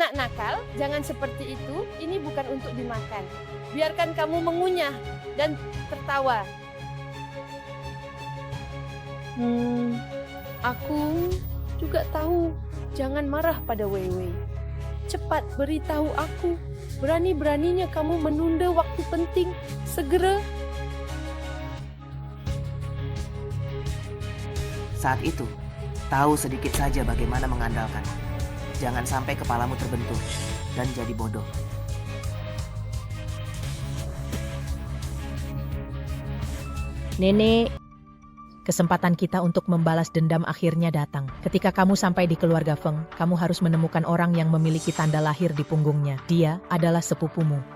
Anak nakal, jangan seperti itu. Ini bukan untuk dimakan. Biarkan kamu mengunyah dan tertawa. Aku juga tahu. Jangan marah pada Weiwei. Cepat beritahu aku. Berani-beraninya kamu menunda waktu penting. Segera. Saat itu, tahu sedikit saja bagaimana mengandalkan. Jangan sampai kepalamu terbentur dan jadi bodoh. Nenek, kesempatan kita untuk membalas dendam akhirnya datang. Ketika kamu sampai di keluarga Feng, kamu harus menemukan orang yang memiliki tanda lahir di punggungnya. Dia adalah sepupumu.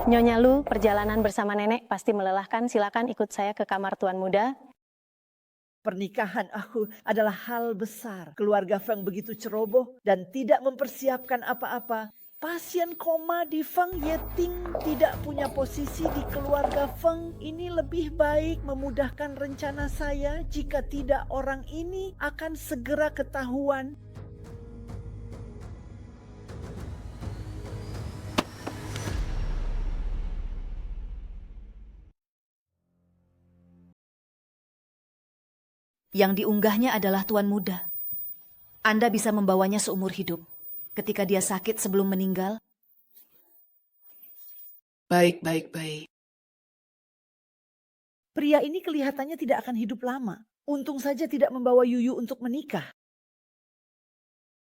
Nyonya Lu, perjalanan bersama nenek pasti melelahkan. Silakan ikut saya ke kamar Tuan Muda. Pernikahan aku adalah hal besar. Keluarga Feng begitu ceroboh dan tidak mempersiapkan apa-apa. Pasien koma di Feng Yeting tidak punya posisi di keluarga Feng. Ini lebih baik memudahkan rencana saya. Jika tidak, orang ini akan segera ketahuan. Yang diunggahnya adalah Tuan Muda. Anda bisa membawanya seumur hidup. Ketika dia sakit sebelum meninggal. Baik. Pria ini kelihatannya tidak akan hidup lama. Untung saja tidak membawa Yuyu untuk menikah.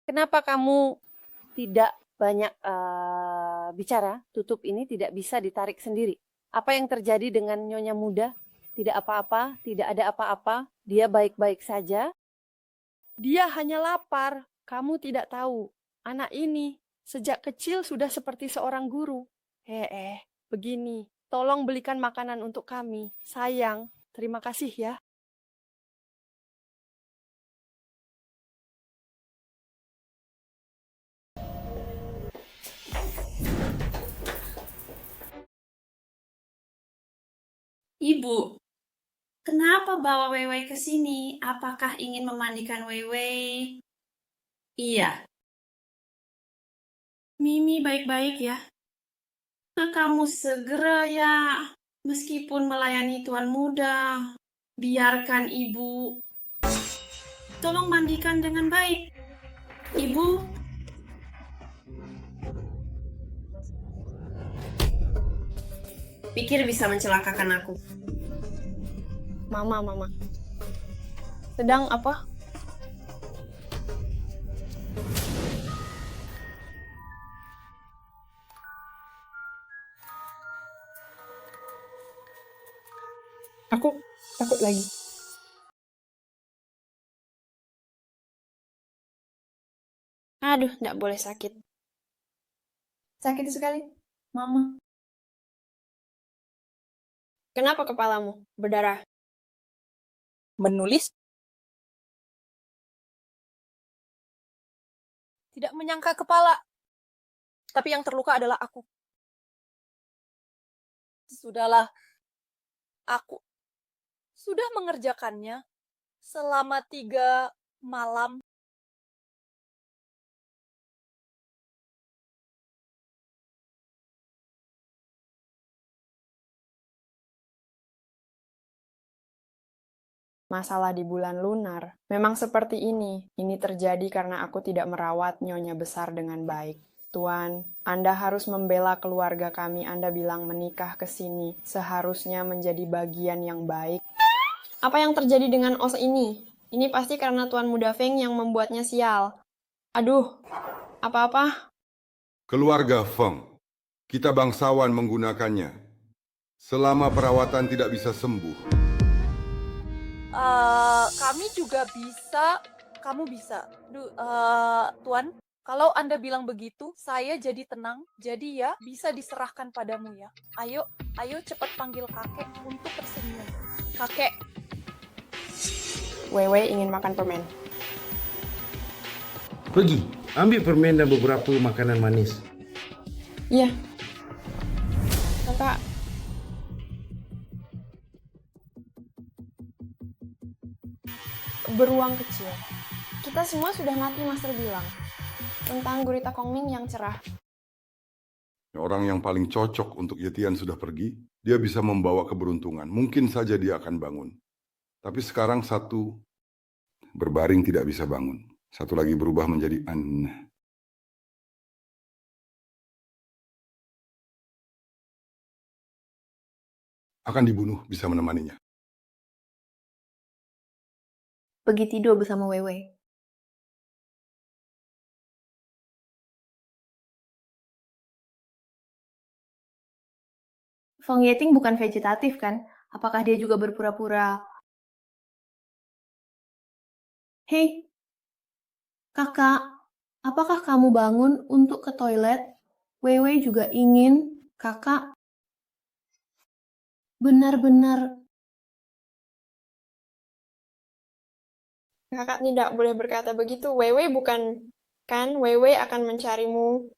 Kenapa kamu tidak banyak bicara? Tutup ini tidak bisa ditarik sendiri. Apa yang terjadi dengan Nyonya Muda? Tidak apa-apa, tidak ada apa-apa. Dia baik-baik saja. Dia hanya lapar. Kamu tidak tahu. Anak ini sejak kecil sudah seperti seorang guru. Begini. Tolong belikan makanan untuk kami. Sayang, terima kasih ya. Ibu, kenapa bawa Weiwei ke sini? Apakah ingin memandikan Weiwei? Iya. Mimi baik-baik ya. Nah, kamu segera ya. Meskipun melayani Tuan Muda, biarkan ibu. Tolong mandikan dengan baik. Ibu. Pikir bisa mencelakakan aku. Mama. Sedang apa? Aku takut lagi. Aduh, nggak boleh sakit. Sakit sekali, Mama. Kenapa kepalamu berdarah? Menulis? Tidak menyangka kepala. Tapi yang terluka adalah aku. Sudahlah. Aku sudah mengerjakannya selama 3 malam. Masalah di bulan lunar memang seperti ini. Ini terjadi karena aku tidak merawat Nyonya Besar dengan baik. Tuan, Anda harus membela keluarga kami. Anda bilang menikah ke sini seharusnya menjadi bagian yang baik. Apa yang terjadi dengan Os ini? Ini pasti karena Tuan Muda Feng yang membuatnya sial. Aduh, apa-apa? Keluarga Feng, kita bangsawan menggunakannya. Selama perawatan tidak bisa sembuh. Kami juga bisa, kamu bisa. Tuan, kalau Anda bilang begitu, saya jadi tenang. Jadi ya, bisa diserahkan padamu ya. Ayo cepat panggil kakek untuk tersenyum. Kakek. Weiwei ingin makan permen. Pergi, ambil permen dan beberapa makanan manis. Iya. Kakak, beruang kecil. Kita semua sudah mati, Master bilang. Tentang gurita Kongming yang cerah. Orang yang paling cocok untuk Yetian sudah pergi, dia bisa membawa keberuntungan. Mungkin saja dia akan bangun. Tapi sekarang satu berbaring tidak bisa bangun. Satu lagi berubah menjadi akan dibunuh bisa menemaninya. Pergi tidur bersama Wewe. Feng Yeting bukan vegetatif kan? Apakah dia juga berpura-pura? Hei, kakak, apakah kamu bangun untuk ke toilet? Wewe juga ingin, kakak. Benar-benar. Kakak tidak boleh berkata begitu. Wewe bukan, kan? Wewe akan mencarimu.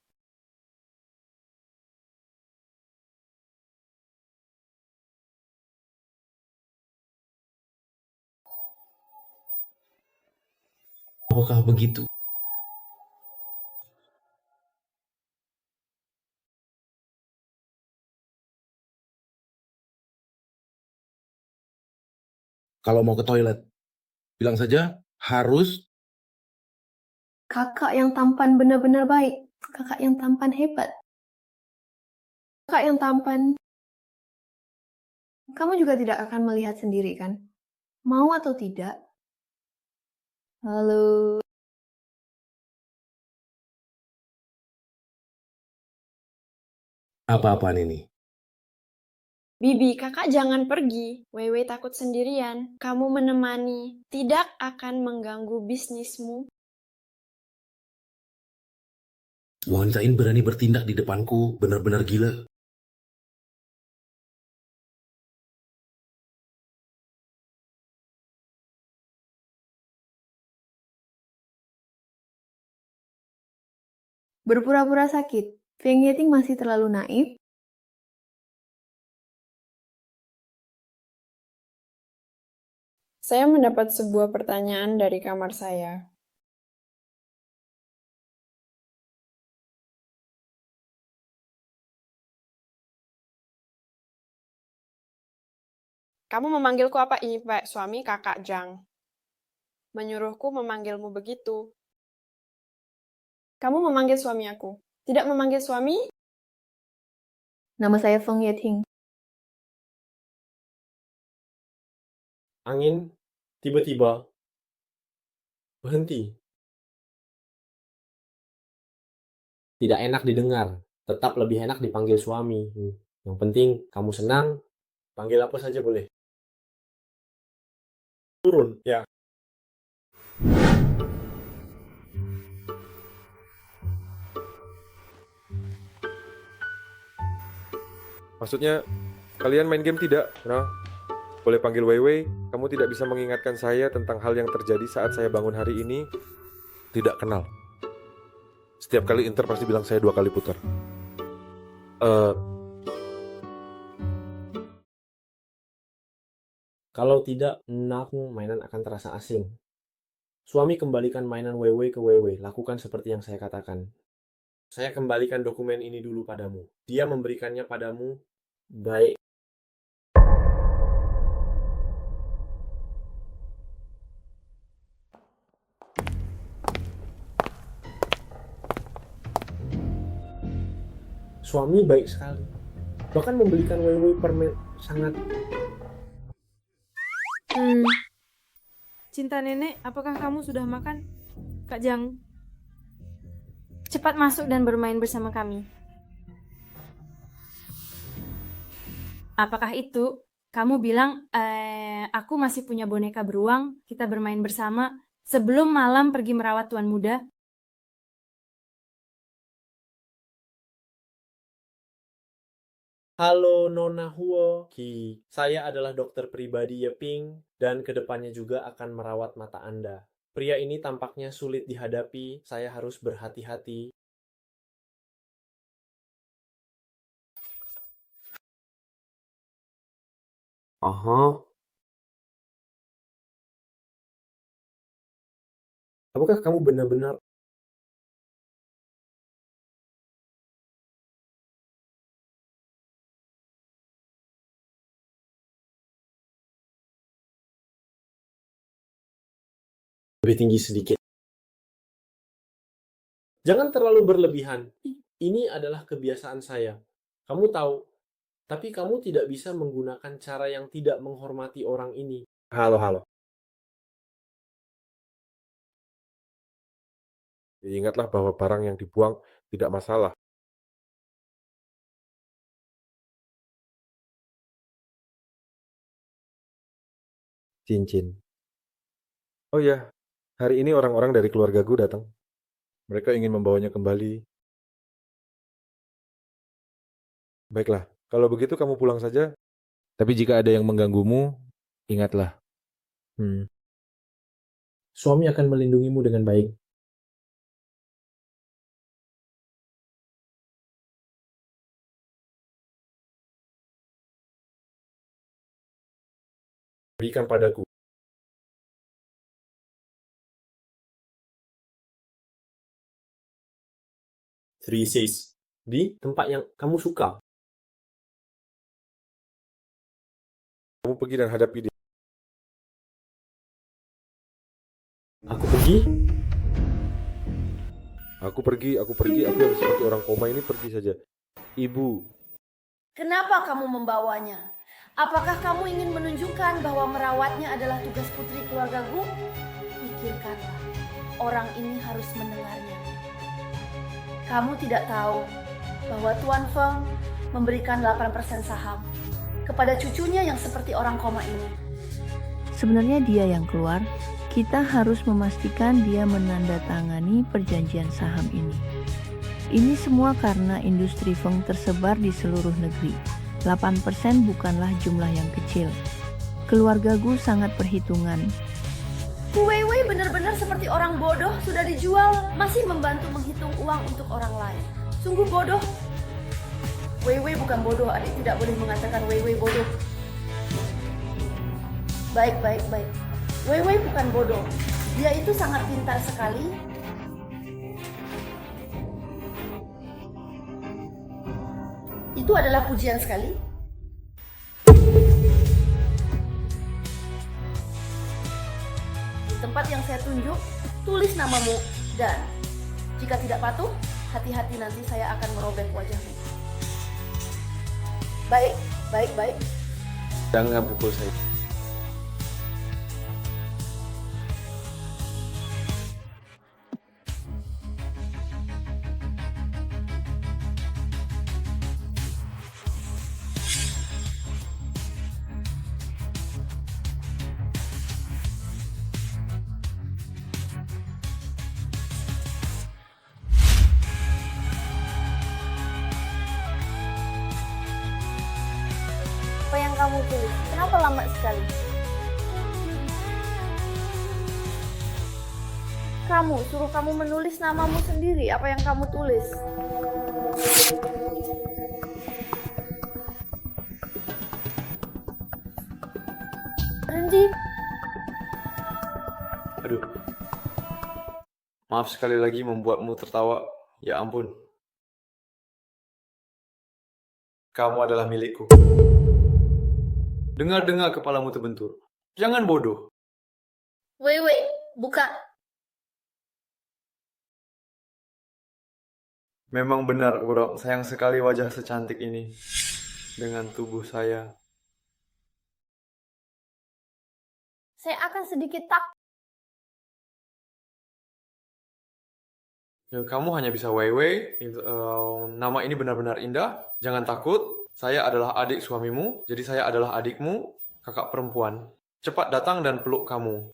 Apakah begitu? Kalau mau ke toilet, bilang saja harus. Kakak yang tampan benar-benar baik. Kakak yang tampan hebat. Kakak yang tampan. Kamu juga tidak akan melihat sendiri kan? Mau atau tidak? Halo. Apa-apaan ini? Bibi, kakak jangan pergi. Wewe takut sendirian. Kamu menemani. Tidak akan mengganggu bisnismu. Wanita ini berani bertindak di depanku, benar-benar gila. Berpura-pura sakit. Feng Yeting masih terlalu naif. Saya mendapat sebuah pertanyaan dari kamar saya. Kamu memanggilku apa, Pak suami kakak Jang? Menyuruhku memanggilmu begitu. Kamu memanggil suami aku. Tidak memanggil suami? Nama saya Feng Yeting. Angin tiba-tiba berhenti. Tidak enak didengar, tetap lebih enak dipanggil suami. Yang penting kamu senang, panggil apa saja boleh. Turun, ya. Maksudnya, kalian main game tidak? Nah, boleh panggil Weiwei, kamu tidak bisa mengingatkan saya tentang hal yang terjadi saat saya bangun hari ini. Tidak kenal. Setiap kali Inter pasti bilang saya 2 kali putar. Kalau tidak, mainan akan terasa asing. Suami kembalikan mainan Weiwei ke Weiwei, lakukan seperti yang saya katakan. Saya kembalikan dokumen ini dulu padamu. Dia memberikannya padamu, baik. Suami baik sekali. Bahkan membelikan Weiwei permen sangat. Cinta nenek, apakah kamu sudah makan? Kak Jang, cepat masuk dan bermain bersama kami. Apakah itu? Kamu bilang, aku masih punya boneka beruang, kita bermain bersama sebelum malam pergi merawat tuan muda. Halo Nona Huo Ki, saya adalah dokter pribadi Yeping dan kedepannya juga akan merawat mata Anda. Pria ini tampaknya sulit dihadapi, saya harus berhati-hati. Aha. Apakah kamu benar-benar lebih tinggi sedikit? Jangan terlalu berlebihan. Ini adalah kebiasaan saya. Kamu tahu, tapi kamu tidak bisa menggunakan cara yang tidak menghormati orang ini. Halo, halo. Ingatlah bahwa barang yang dibuang tidak masalah. Cincin. Oh ya, hari ini orang-orang dari keluargaku datang. Mereka ingin membawanya kembali. Baiklah, kalau begitu kamu pulang saja. Tapi jika ada yang mengganggumu, ingatlah. Suami akan melindungimu dengan baik. Berikan padaku. Three Seas. Di tempat yang kamu suka. Kamu pergi dan hadapi dia. Aku pergi? Aku pergi, aku harus seperti orang koma ini pergi saja. Ibu, Kenapa kamu membawanya? Apakah kamu ingin menunjukkan bahwa merawatnya adalah tugas putri keluargaku? Pikirkanlah, orang ini harus mendengarnya. Kamu tidak tahu bahwa Tuan Feng memberikan 8% saham kepada cucunya yang seperti orang koma ini. Sebenarnya dia yang keluar, kita harus memastikan dia menandatangani perjanjian saham ini. Ini semua karena industri Feng tersebar di seluruh negeri. 8% bukanlah jumlah yang kecil. Keluarga Gu sangat perhitungan. Weiwei benar-benar seperti orang bodoh, sudah dijual, masih membantu menghitung uang untuk orang lain. Sungguh bodoh. Weiwei bukan bodoh, adik tidak boleh mengatakan Weiwei bodoh. Baik. Weiwei bukan bodoh. Dia itu sangat pintar sekali. Itu adalah pujian sekali. Di tempat yang saya tunjuk, tulis namamu. Dan jika tidak patuh, hati-hati nanti saya akan merobek wajahmu. Baik. jangan pukul saya. Apa yang kamu tulis? Kenapa lama sekali? Suruh kamu menulis namamu sendiri. Apa yang kamu tulis? Berhenti. Aduh. Maaf sekali lagi membuatmu tertawa. Ya ampun. Kamu adalah milikku. Dengar-dengar kepalamu terbentur. Jangan bodoh. Weiwei, buka. Memang benar, bro. Sayang sekali wajah secantik ini. Dengan tubuh saya. Saya akan sedikit tak. Ya, kamu hanya bisa Weiwei. Nama ini benar-benar indah. Jangan takut. Saya adalah adik suamimu. Jadi saya adalah adikmu, kakak perempuan. Cepat datang dan peluk kamu.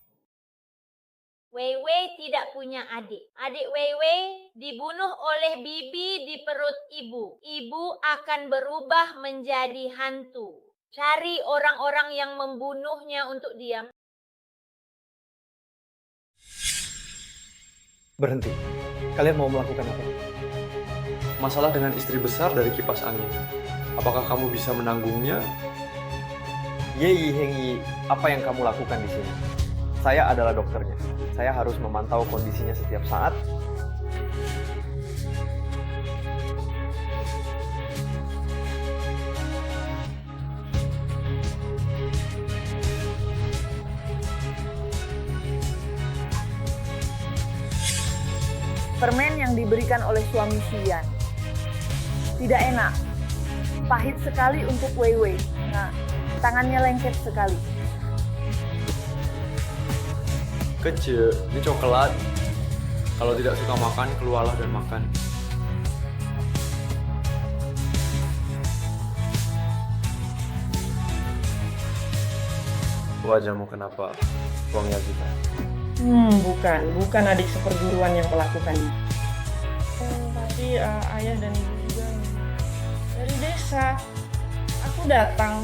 Weiwei tidak punya adik. Adik Weiwei dibunuh oleh bibi di perut ibu. Ibu akan berubah menjadi hantu. Cari orang-orang yang membunuhnya untuk diam. Berhenti. Kalian mau melakukan apa? Masalah dengan istri besar dari kipas angin. Apakah kamu bisa menanggungnya? Yeyi Hengyi, apa yang kamu lakukan di sini? Saya adalah dokternya. Saya harus memantau kondisinya setiap saat. Permen yang diberikan oleh suami Xian. Tidak enak. Pahit sekali untuk Wei Wei. Nah, tangannya lengket sekali. Kecil, ini coklat. Kalau tidak suka makan, keluarlah dan makan. Wajahmu kenapa? Uangnya kita. Bukan adik seperguruan yang melakukan ini. Tapi ayah dan ibu juga dari desa. Aku datang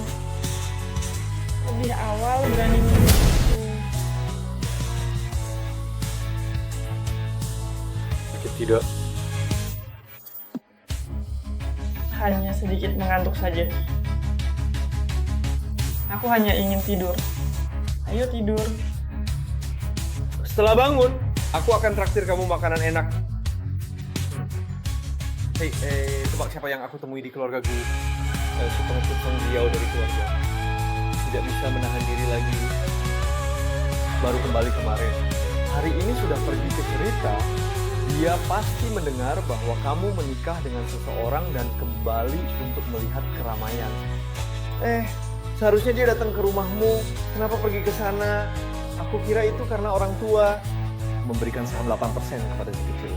lebih awal berani itu. Sakit tidak? Hanya sedikit mengantuk saja. Aku hanya ingin tidur. Ayo tidur. Setelah bangun, aku akan traktir kamu makanan enak. Hei, tebak siapa yang aku temui di keluarga gue? Si pengecut Feng dari keluarga. Tidak bisa menahan diri lagi. Baru kembali kemarin. Hari ini sudah pergi ke cerita. Dia pasti mendengar bahwa kamu menikah dengan seseorang dan kembali untuk melihat keramaian. Seharusnya dia datang ke rumahmu. Kenapa pergi ke sana? Aku kira itu karena orang tua memberikan saham 8% kepada si kecil.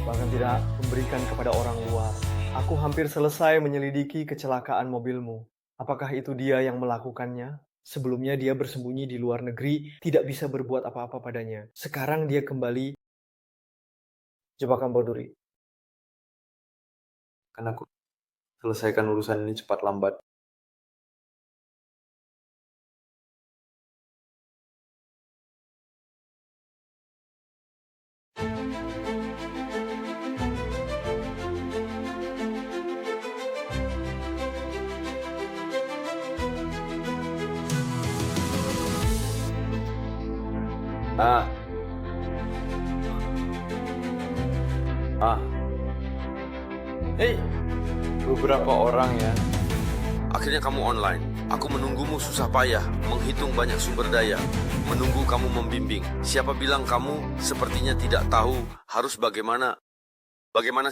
Bahkan tidak memberikan kepada orang luar. Aku hampir selesai menyelidiki kecelakaan mobilmu. Apakah itu dia yang melakukannya? Sebelumnya dia bersembunyi di luar negeri, tidak bisa berbuat apa-apa padanya. Sekarang dia kembali. Jebakan Boduri. Kan aku selesaikan urusan ini cepat lambat. Beberapa orang ya. Akhirnya kamu online. Aku menunggumu susah payah, menghitung banyak sumber daya, menunggu kamu membimbing. Siapa bilang kamu sepertinya tidak tahu harus bagaimana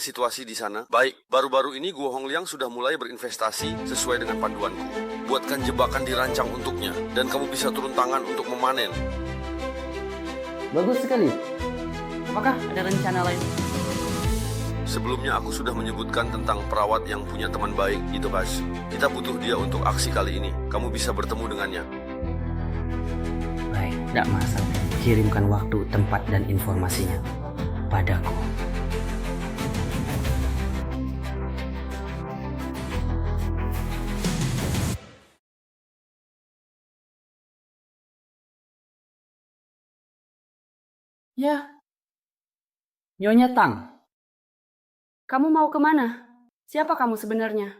situasi di sana? Baik, baru-baru ini Guo Hongliang sudah mulai berinvestasi sesuai dengan panduanku. Buatkan jebakan dirancang untuknya, dan kamu bisa turun tangan untuk memanen. Bagus sekali. Apakah ada rencana lain? Sebelumnya aku sudah menyebutkan tentang perawat yang punya teman baik, itu Bas. Kita butuh dia untuk aksi kali ini. Kamu bisa bertemu dengannya. Baik, tidak masalah. Kirimkan waktu, tempat, dan informasinya padaku. Ya, Nyonya Tang. kamu mau kemana? Siapa kamu sebenarnya?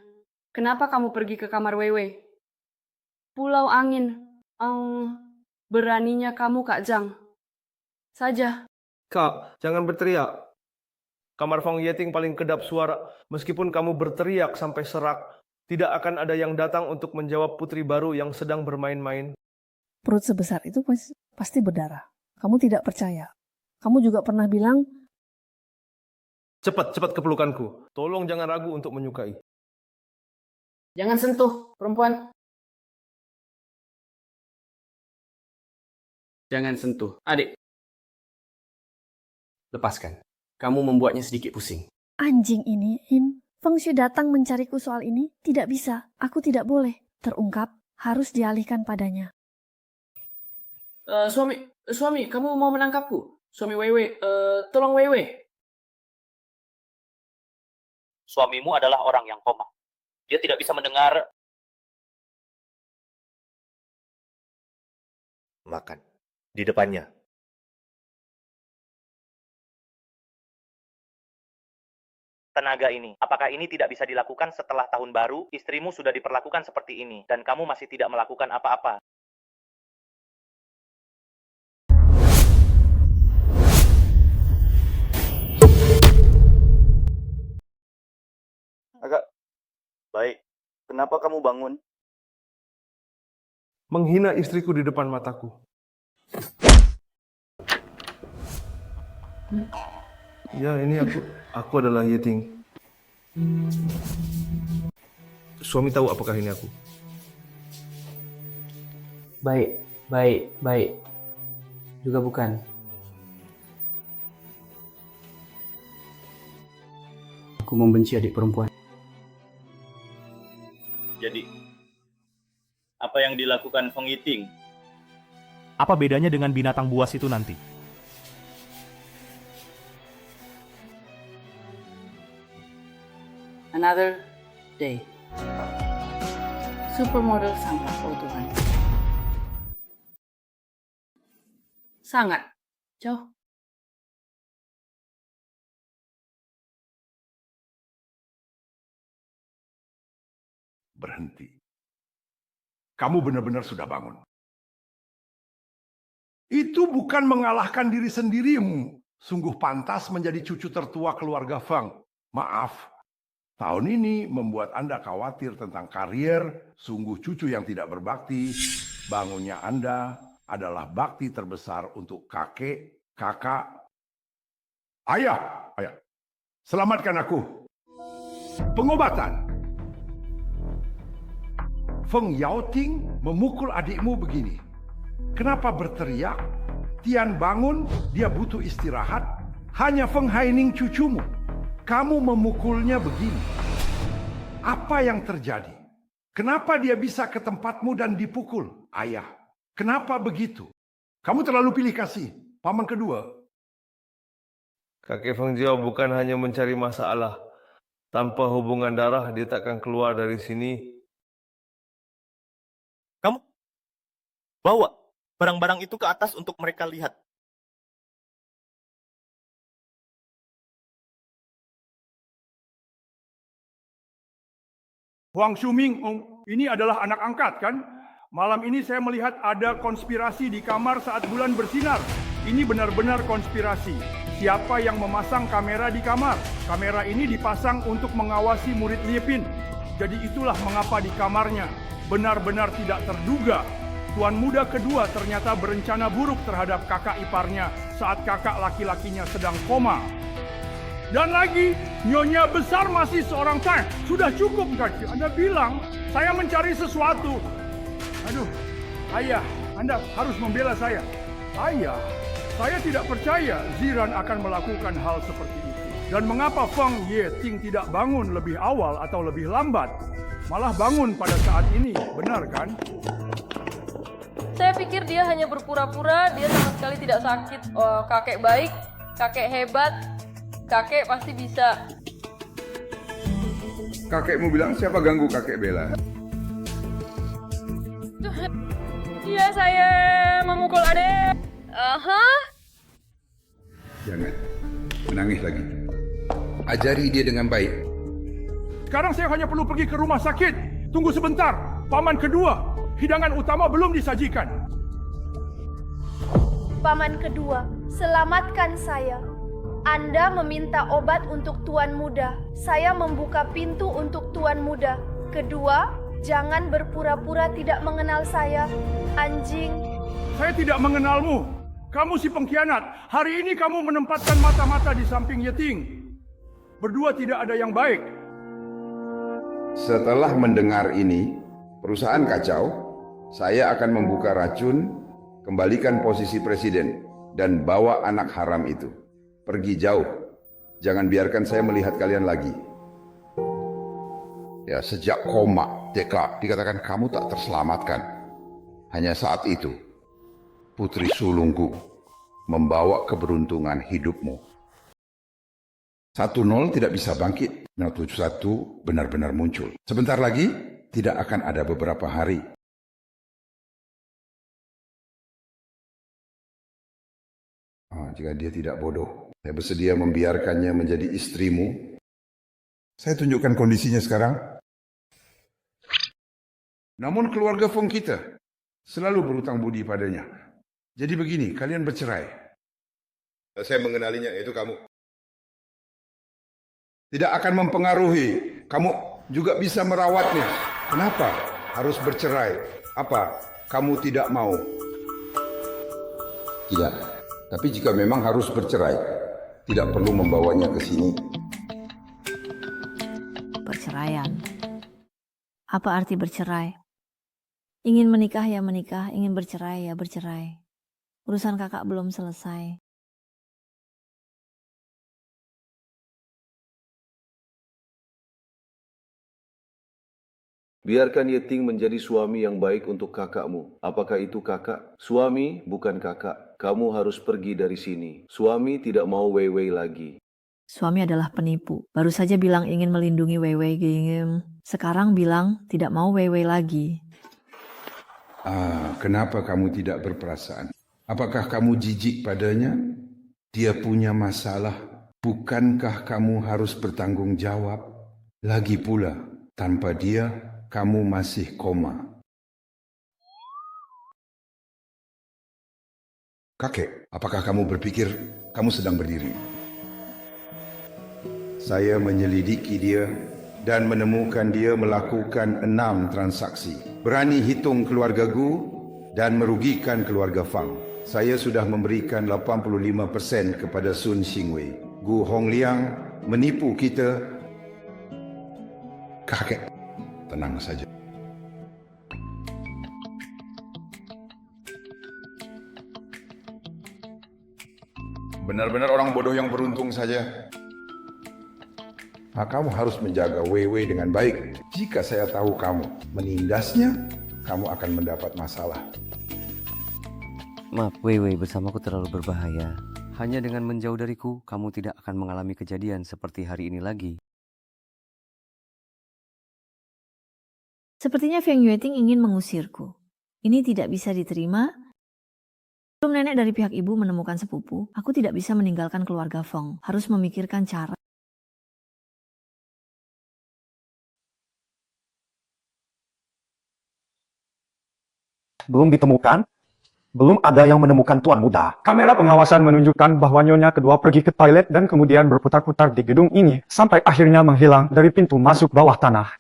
Kenapa kamu pergi ke kamar Wewe? Pulau Angin. Beraninya kamu, Kak Zhang. Saja. Kak, jangan berteriak. Kamar Fang Yeting paling kedap suara. Meskipun kamu berteriak sampai serak, tidak akan ada yang datang untuk menjawab putri baru yang sedang bermain-main. Perut sebesar itu pasti berdarah. Kamu tidak percaya. Kamu juga pernah bilang, Cepat ke pelukanku. Tolong jangan ragu untuk menyukai. Jangan sentuh, perempuan. Jangan sentuh. Adik. Lepaskan. Kamu membuatnya sedikit pusing. anjing ini, Feng Shui datang mencariku soal ini. Tidak bisa. Aku tidak boleh. Terungkap, harus dialihkan padanya. Suami, kamu mau menangkapku? Suami Wewe, tolong Wewe. Suamimu adalah orang yang koma. Dia tidak bisa mendengar. Makan. Di depannya. tenaga ini. Apakah ini tidak bisa dilakukan setelah tahun baru? Istrimu sudah diperlakukan seperti ini, dan kamu masih tidak melakukan apa-apa. Agak baik. Kenapa kamu bangun? Menghina istriku di depan mataku. Ya, ini aku adalah Yeting. Suami tahu apakah ini aku? Baik. Juga bukan. Aku membenci adik perempuan. Jadi, apa yang dilakukan Feng Yiting? Apa bedanya dengan binatang buas itu nanti? Another day. Supermodel sampah, oh Tuhan. Sangat jauh. Berhenti. Kamu benar-benar sudah bangun. Itu bukan mengalahkan diri sendirimu. Sungguh pantas menjadi cucu tertua keluarga Feng. Maaf, tahun ini membuat Anda khawatir tentang karier. Sungguh cucu yang tidak berbakti. Bangunnya Anda adalah bakti terbesar untuk kakek, kakak, ayah. Selamatkan aku. Pengobatan. Feng Yaoting memukul adikmu begini. Kenapa berteriak? Tian bangun, dia butuh istirahat. Hanya Feng Haining cucumu. Kamu memukulnya begini. Apa yang terjadi? Kenapa dia bisa ke tempatmu dan dipukul? Ayah, kenapa begitu? Kamu terlalu pilih kasih. Paman kedua. Kakek Feng Jiao bukan hanya mencari masalah. Tanpa hubungan darah, dia takkan keluar dari sini. Kamu bawa barang-barang itu ke atas untuk mereka lihat. Huang Shuming, ini adalah anak angkat kan? Malam ini saya melihat ada konspirasi di kamar saat bulan bersinar. Ini benar-benar konspirasi. Siapa yang memasang kamera di kamar? Kamera ini dipasang untuk mengawasi murid Liepin. Jadi itulah mengapa di kamarnya. Benar-benar tidak terduga. Tuan muda kedua ternyata berencana buruk terhadap kakak iparnya saat kakak laki-lakinya sedang koma. Dan lagi, nyonya besar masih seorang tank. Sudah cukup kaki. Anda bilang, saya mencari sesuatu. Aduh, ayah, Anda harus membela saya. Ayah, saya tidak percaya Ziran akan melakukan hal seperti itu. Dan mengapa Feng Yiting tidak bangun lebih awal atau lebih lambat? Malah bangun pada saat ini, benar kan? Saya pikir dia hanya berpura-pura, dia sama sekali tidak sakit. Oh, kakek baik, kakek hebat, kakek pasti bisa. Kakekmu bilang siapa ganggu kakek Bella? Iya, saya memukul adek. Jangan menangis lagi. Ajari dia dengan baik. Sekarang saya hanya perlu pergi ke rumah sakit. Tunggu sebentar, paman kedua. Hidangan utama belum disajikan. Paman kedua, selamatkan saya. Anda meminta obat untuk tuan muda. Saya membuka pintu untuk tuan muda. Kedua, jangan berpura-pura tidak mengenal saya. Anjing. Saya tidak mengenalmu. Kamu si pengkhianat. Hari ini kamu menempatkan mata-mata di samping Yeting. Berdua tidak ada yang baik. Setelah mendengar ini, perusahaan kacau, saya akan membuka racun, kembalikan posisi presiden, dan bawa anak haram itu. Pergi jauh. Jangan biarkan saya melihat kalian lagi. Ya, sejak koma, dikatakan kamu tak terselamatkan. Hanya saat itu, putri sulungku membawa keberuntungan hidupmu. 1-0 tidak bisa bangkit. 071 benar-benar muncul. Sebentar lagi, tidak akan ada beberapa hari. Jika dia tidak bodoh, saya bersedia membiarkannya menjadi istrimu Saya tunjukkan kondisinya sekarang. Namun keluarga Feng kita selalu berhutang budi padanya. Jadi begini, kalian bercerai. Saya mengenalinya, yaitu kamu. Tidak akan mempengaruhi. Kamu juga bisa merawatnya. Kenapa harus bercerai? Apa? Kamu tidak mau? Tidak. Tapi jika memang harus bercerai, tidak perlu membawanya ke sini. Perceraian. Apa arti bercerai? Ingin menikah ya menikah, ingin bercerai ya bercerai. Urusan kakak belum selesai. Biarkan Yeting menjadi suami yang baik untuk kakakmu. Apakah itu kakak? Suami bukan kakak. Kamu harus pergi dari sini. Suami tidak mau Weiwei lagi. Suami adalah penipu. Baru saja bilang ingin melindungi Weiwei Gingem. Sekarang bilang tidak mau Weiwei lagi. Kenapa kamu tidak berperasaan? Apakah kamu jijik padanya? Dia punya masalah. Bukankah kamu harus bertanggung jawab? Lagi pula, tanpa dia, kamu masih koma. Kakek, apakah kamu berpikir kamu sedang berdiri? Saya menyelidiki dia dan menemukan dia melakukan 6 transaksi. Berani hitung keluarga Gu dan merugikan keluarga Fang. Saya sudah memberikan 85% kepada Sun Xingwei. Gu Hongliang menipu kita. Kakek, tenang saja. Benar-benar orang bodoh yang beruntung saja. Kamu harus menjaga Weiwei dengan baik. Jika saya tahu kamu menindasnya, kamu akan mendapat masalah. Maaf, Weiwei bersamaku terlalu berbahaya. Hanya dengan menjauh dariku, kamu tidak akan mengalami kejadian seperti hari ini lagi. Sepertinya Feng Yueting ingin mengusirku. Ini tidak bisa diterima. Sebelum nenek dari pihak ibu menemukan sepupu, aku tidak bisa meninggalkan keluarga Feng. Harus memikirkan cara. Belum ditemukan? Belum ada yang menemukan Tuan Muda. Kamera pengawasan menunjukkan bahwa nyonya kedua pergi ke toilet dan kemudian berputar-putar di gedung ini sampai akhirnya menghilang dari pintu masuk bawah tanah.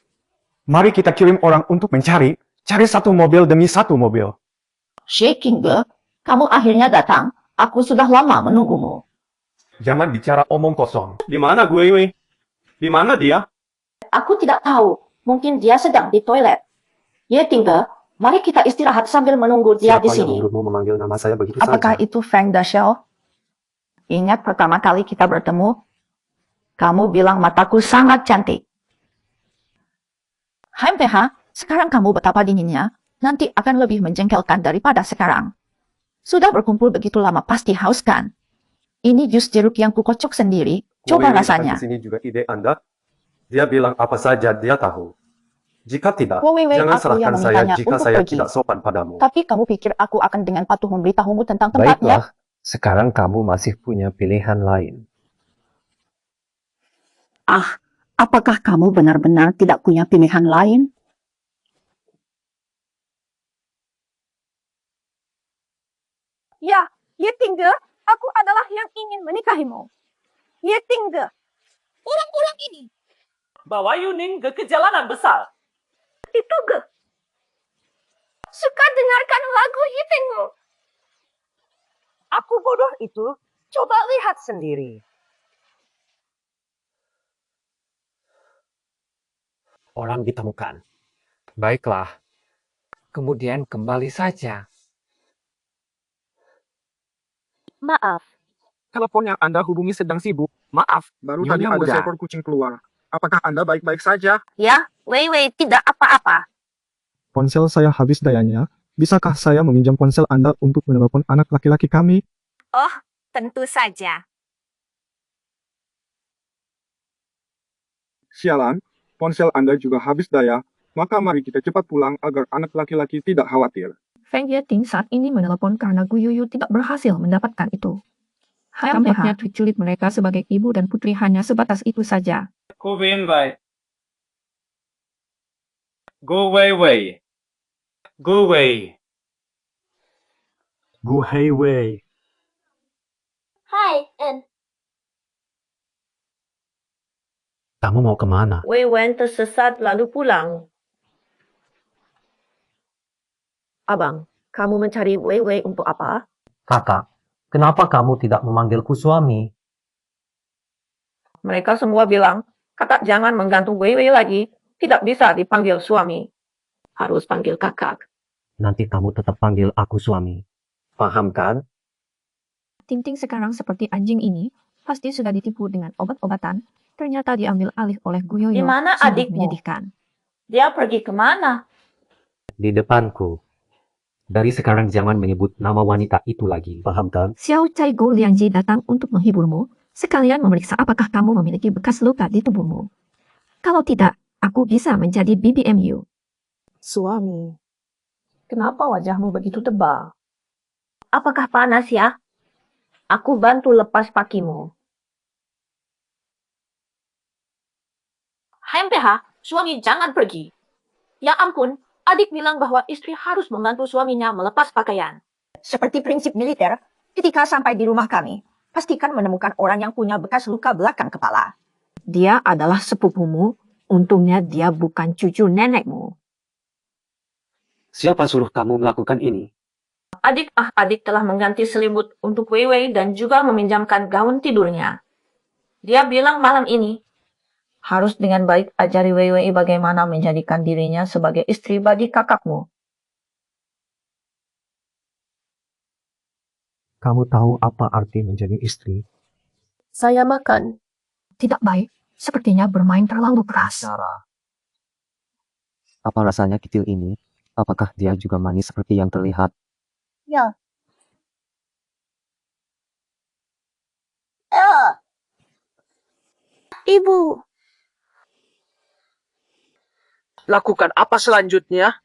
Mari kita kirim orang untuk mencari. Cari satu mobil demi satu mobil. Shaking Girl, kamu akhirnya datang. Aku sudah lama menunggumu. Jangan bicara omong kosong. Di mana gue? Di mana dia? Aku tidak tahu. Mungkin dia sedang di toilet. Yeting Girl, mari kita istirahat sambil menunggu dia di sini. Siapa yang memanggil nama saya begitu Apakah saja? itu Feng Dashel? Ingat pertama kali kita bertemu? Kamu bilang mataku sangat cantik. HMPH, sekarang kamu betapa dinginnya, nanti akan lebih menjengkelkan daripada sekarang. Sudah berkumpul begitu lama pasti haus kan? Ini jus jeruk yang kukocok sendiri, coba Weiwei rasanya. akan kesini juga ide Anda. Dia bilang apa saja dia tahu. Jika tidak, Weiwei, jangan aku salahkan yang saya memintanya jika untuk saya pergi. tidak sopan padamu. Tapi kamu pikir aku akan dengan patuh memberitahumu tentang tempatnya? Baiklah, sekarang kamu masih punya pilihan lain. Ah, apakah kamu benar-benar tidak punya pilihan lain? Ya, Yetingge, aku adalah yang ingin menikahimu. Yetingge, orang-orang ini bawa Yuning ke jalanan besar. itu Ge. Suka dengarkan lagu Yetingge. Aku bodoh itu, coba lihat sendiri. Orang ditemukan. Baiklah. Kemudian kembali saja. Maaf. Telepon yang Anda hubungi sedang sibuk. Maaf, baru tadi ada seekor kucing keluar. Apakah Anda baik-baik saja? Ya, Weiwei tidak apa-apa. Ponsel saya habis dayanya. Bisakah saya meminjam ponsel Anda untuk menelepon anak laki-laki kami? Oh, tentu saja. Sialan, ponsel Anda juga habis daya. Maka mari kita cepat pulang agar anak laki-laki tidak khawatir. Feng Yeting saat ini menelepon karena Gu Yuyu tidak berhasil mendapatkan itu. Tampaknya diculik mereka sebagai ibu dan putri hanya sebatas itu saja. Go Wei. Go Wei. Go Wei. Gu Hei Wei. Hai, En. Kamu mau kemana? Wei Wen tersesat lalu pulang. Abang, kamu mencari Wei Wei untuk apa? Kakak, kenapa kamu tidak memanggilku suami? Mereka semua bilang, kakak jangan menggantung Wei Wei lagi. Tidak bisa dipanggil suami. Harus panggil kakak. Nanti kamu tetap panggil aku suami. Paham kan? Ting Ting sekarang seperti anjing ini, pasti sudah ditipu dengan obat-obatan. Ternyata diambil alih oleh Guyoyo. Di mana Sungguh adikmu? menyedihkan. Dia pergi kemana? Di depanku. Dari sekarang jangan menyebut nama wanita itu lagi. Paham kan? Xiao Cai Go Liangji datang untuk menghiburmu, sekalian memeriksa apakah kamu memiliki bekas luka di tubuhmu. Kalau tidak, aku bisa menjadi BBMU. Suami, kenapa wajahmu begitu tebal? Apakah panas ya? Aku bantu lepas pakimu. HMPH, suami jangan pergi. Ya ampun, adik bilang bahwa istri harus membantu suaminya melepas pakaian. Seperti prinsip militer, ketika sampai di rumah kami, pastikan menemukan orang yang punya bekas luka belakang kepala. Dia adalah sepupumu, untungnya dia bukan cucu nenekmu. Siapa suruh kamu melakukan ini? Adik telah mengganti selimut untuk Wei Wei dan juga meminjamkan gaun tidurnya. Dia bilang malam ini, harus dengan baik ajari Wei Wei bagaimana menjadikan dirinya sebagai istri bagi kakakmu. Kamu tahu apa arti menjadi istri? Saya makan. Tidak baik. Sepertinya bermain terlalu keras. Apa rasanya kecil ini? Apakah dia juga manis seperti yang terlihat? Ya. Ibu. Lakukan apa selanjutnya?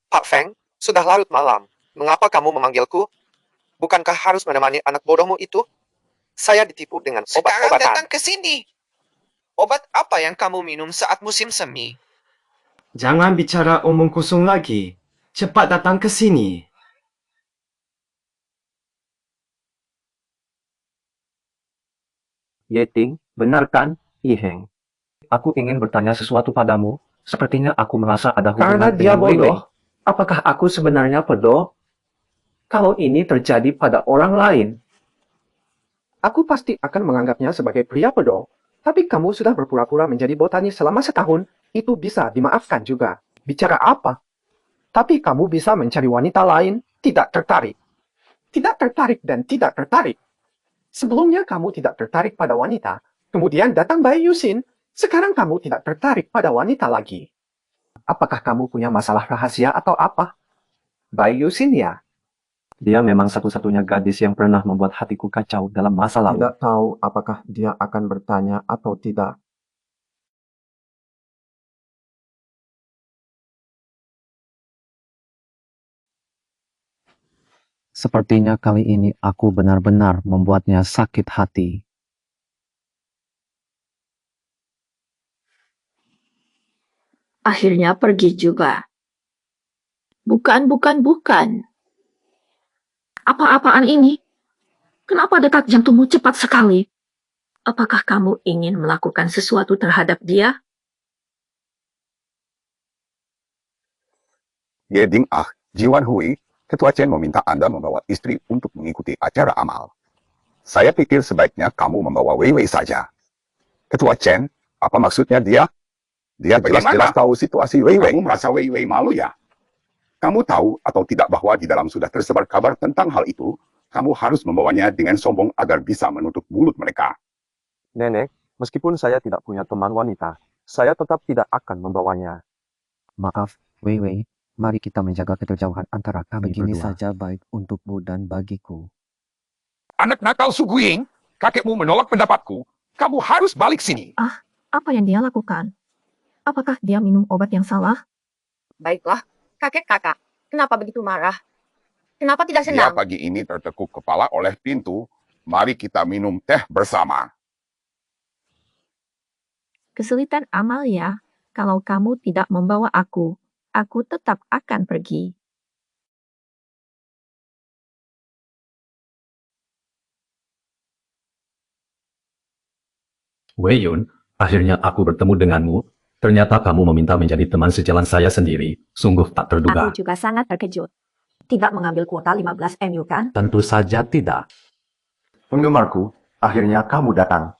Pak Feng, sudah larut malam. Mengapa kamu memanggilku? Bukankah harus menemani anak bodohmu itu? Saya ditipu dengan obat-obatan. Sekarang datang ke sini. Obat apa yang kamu minum saat musim semi? Jangan bicara omong kosong lagi. Cepat datang ke sini. Yeting, benar kan, Iheng? Aku ingin bertanya sesuatu padamu. Sepertinya aku merasa ada hubungan Karena dia dengan Wei Wei. bodoh. Apakah aku sebenarnya bodoh? Kalau ini terjadi pada orang lain, aku pasti akan menganggapnya sebagai pria bodoh. Tapi kamu sudah berpura-pura menjadi botani selama setahun, itu bisa dimaafkan juga. Bicara apa? Tapi kamu bisa mencari wanita lain, tidak tertarik. Tidak tertarik dan tidak tertarik. Sebelumnya kamu tidak tertarik pada wanita, kemudian datang Bai Yusin, sekarang kamu tidak tertarik pada wanita lagi. Apakah kamu punya masalah rahasia atau apa? Bai Yusin ya? Dia memang satu-satunya gadis yang pernah membuat hatiku kacau dalam masa lalu. Tidak tahu apakah dia akan bertanya atau tidak. Sepertinya kali ini aku benar-benar membuatnya sakit hati. Akhirnya pergi juga. Bukan. Apa-apaan ini? Kenapa detak jantungmu cepat sekali? Apakah kamu ingin melakukan sesuatu terhadap dia? Yeding Jiwan Hui, Ketua Chen meminta Anda membawa istri untuk mengikuti acara amal. Saya pikir sebaiknya kamu membawa Wei Wei saja. Ketua Chen, apa maksudnya dia? Dia jelas-jelas tahu situasi Wei Wei. Kamu merasa Wei Wei malu ya? Kamu tahu atau tidak bahwa di dalam sudah tersebar kabar tentang hal itu, kamu harus membawanya dengan sombong agar bisa menutup mulut mereka. Nenek, meskipun saya tidak punya teman wanita, saya tetap tidak akan membawanya. Maaf, Wei Wei, Mari kita menjaga kejauhan antara kami Begini berdua. saja baik untukmu dan bagiku. Anak nakal Suguing, kakekmu menolak pendapatku. Kamu harus balik sini. Ah, apa yang dia lakukan? Apakah dia minum obat yang salah? Baiklah, kakak, kenapa begitu marah? Kenapa tidak Dia senang? pagi ini tertekuk kepala oleh pintu. Mari kita minum teh bersama. Kesulitan amal ya. Kalau kamu tidak membawa aku tetap akan pergi. Wei Yun, akhirnya aku bertemu denganmu. Ternyata kamu meminta menjadi teman sejalan saya sendiri. Sungguh tak terduga. Aku juga sangat terkejut. Tidak mengambil kuota 15 MU kan? Tentu saja tidak. Penggemarku, akhirnya kamu datang.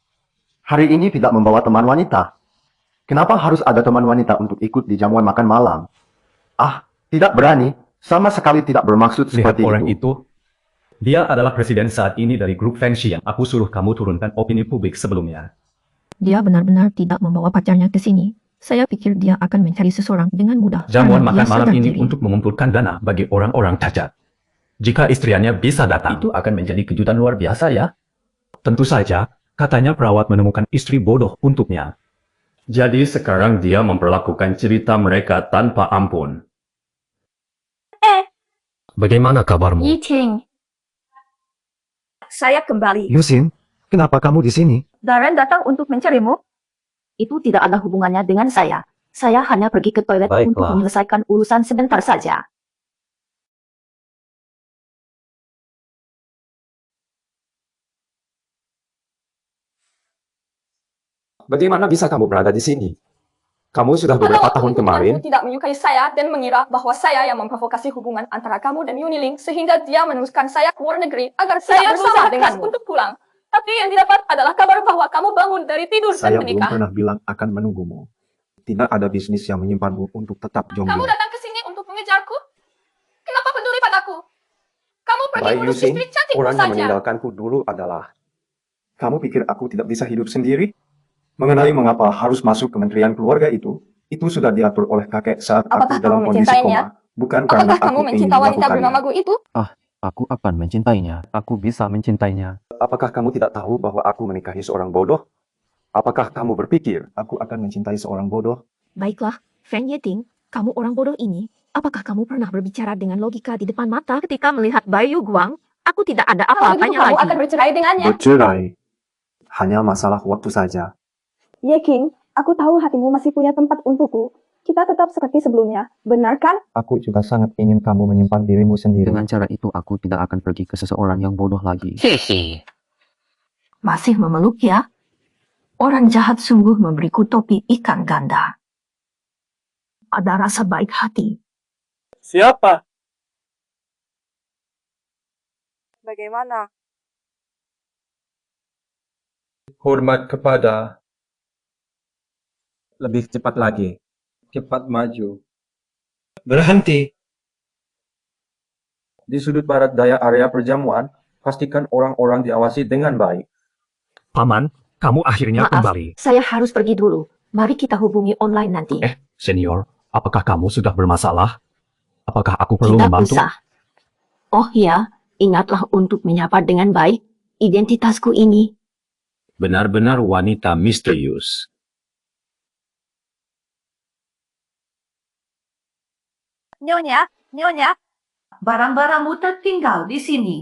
Hari ini tidak membawa teman wanita. Kenapa harus ada teman wanita untuk ikut di jamuan makan malam? Ah, tidak berani. Sama sekali tidak bermaksud Lihat seperti orang itu. itu. Dia adalah presiden saat ini dari grup Fengxi yang aku suruh kamu turunkan opini publik sebelumnya. Dia benar-benar tidak membawa pacarnya ke sini. Saya pikir dia akan mencari seseorang dengan mudah. Jamuan karena makan dia malam sadar ini diri. untuk mengumpulkan dana bagi orang-orang cacat. Jika istriannya bisa datang, itu akan menjadi kejutan luar biasa ya. Tentu saja, katanya perawat menemukan istri bodoh untuknya. Jadi sekarang dia memperlakukan cerita mereka tanpa ampun. Bagaimana kabarmu? Yiting. Saya kembali. Yusin, kenapa kamu di sini? Darren datang untuk mencarimu. Itu tidak ada hubungannya dengan saya. Saya hanya pergi ke toilet untuk Baiklah. menyelesaikan urusan sebentar saja. Bagaimana bisa kamu berada di sini? Kamu sudah beberapa tahun kemarin. tidak menyukai saya dan mengira bahwa saya yang memprovokasi hubungan antara kamu dan Yuniling sehingga dia meneruskan saya ke luar negeri agar saya berusaha denganmu untuk pulang. Tapi yang didapat adalah kabar bahwa kamu bangun dari tidur dan Saya belum menikah. pernah bilang akan menunggumu. Tidak ada bisnis yang menyimpanmu untuk tetap Kamu jomblo. datang ke sini untuk mengejarku? Kenapa peduli padaku? Kamu pergi Baik urus Yusin, istri cantikmu orang yang saja. meninggalkanku dulu adalah... Kamu pikir aku tidak bisa hidup sendiri? Mengenai mengapa harus masuk kementerian keluarga itu sudah diatur oleh kakek saat Apakah aku dalam kamu kondisi mencintainya? koma. Bukan karena Apakah kamu aku ingin mencinta wanita melakukannya. bernama Gu itu? Aku akan mencintainya. Aku bisa mencintainya. Apakah kamu tidak tahu bahwa aku menikahi seorang bodoh? Apakah kamu berpikir aku akan mencintai seorang bodoh? Baiklah, Feng Yeting, kamu orang bodoh ini. Apakah kamu pernah berbicara dengan logika di depan mata ketika melihat Bayu Guang? Aku tidak ada Kalau begitu apa-apanya kamu lagi. akan bercerai dengannya. Bercerai. Hanya masalah waktu saja. Ye King, aku tahu hatimu masih punya tempat untukku. Kita tetap seperti sebelumnya, benar kan? Aku juga sangat ingin kamu menyimpan dirimu sendiri. Dengan cara itu aku tidak akan pergi ke seseorang yang bodoh lagi. Masih memeluk ya? Orang jahat sungguh memberiku topi ikan ganda. Ada rasa baik hati. Siapa? Bagaimana? Hormat kepada... Lebih cepat lagi. Cepat maju. Berhenti. Di sudut barat daya area perjamuan, pastikan orang-orang diawasi dengan baik. Paman, kamu akhirnya Maaf, kembali. saya harus pergi dulu. Mari kita hubungi online nanti. Senior, apakah kamu sudah bermasalah? Apakah aku perlu Tidak membantu? usah. Oh ya, ingatlah untuk menyapa dengan baik. Identitasku ini. Benar-benar wanita misterius. Nyonya, Nyonya. Barang-barangmu tertinggal di sini.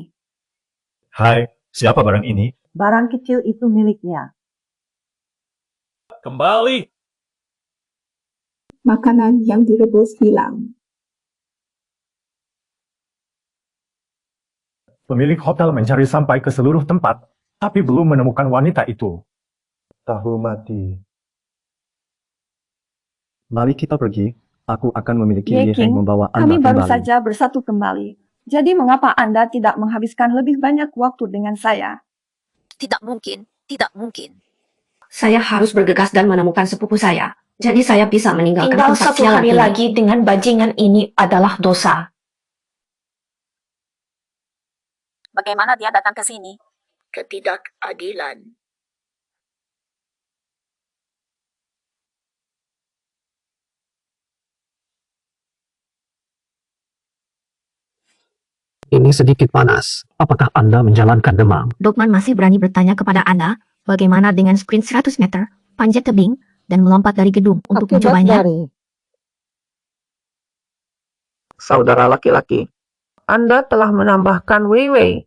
Hai, siapa barang ini? Barang kecil itu miliknya. Kembali. Makanan yang direbus hilang. Pemilik hotel mencari sampai ke seluruh tempat, tapi belum menemukan wanita itu. Tahu mati. Mari kita pergi. Aku akan memiliki Ye Ye King, Heng membawa kami Anda baru kembali. saja bersatu kembali. Jadi mengapa Anda tidak menghabiskan lebih banyak waktu dengan saya? Tidak mungkin, tidak mungkin. Saya harus bergegas dan menemukan sepupu saya. Jadi saya bisa meninggalkan Tinggal tempat satu sialan hari ini. lagi dengan bajingan ini adalah dosa. Bagaimana dia datang ke sini? Ketidakadilan. ini sedikit panas. Apakah Anda menjalankan demam? Dokman masih berani bertanya kepada Anda, bagaimana dengan sprint 100 meter, panjat tebing, dan melompat dari gedung untuk mencobanya? Saudara laki-laki, Anda telah menambahkan Weiwei.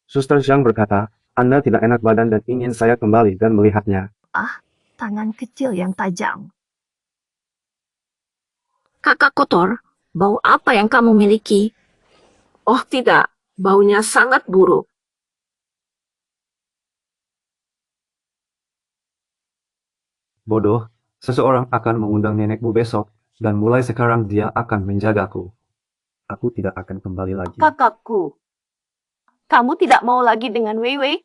Suster Zhang berkata, Anda tidak enak badan dan ingin saya kembali dan melihatnya. Ah, tangan kecil yang tajam. Kakak kotor, bau apa yang kamu miliki? Oh tidak, baunya sangat buruk. Bodoh, seseorang akan mengundang nenekmu besok, dan mulai sekarang dia akan menjagaku. Aku tidak akan kembali lagi. Kakakku, kamu tidak mau lagi dengan Weiwei?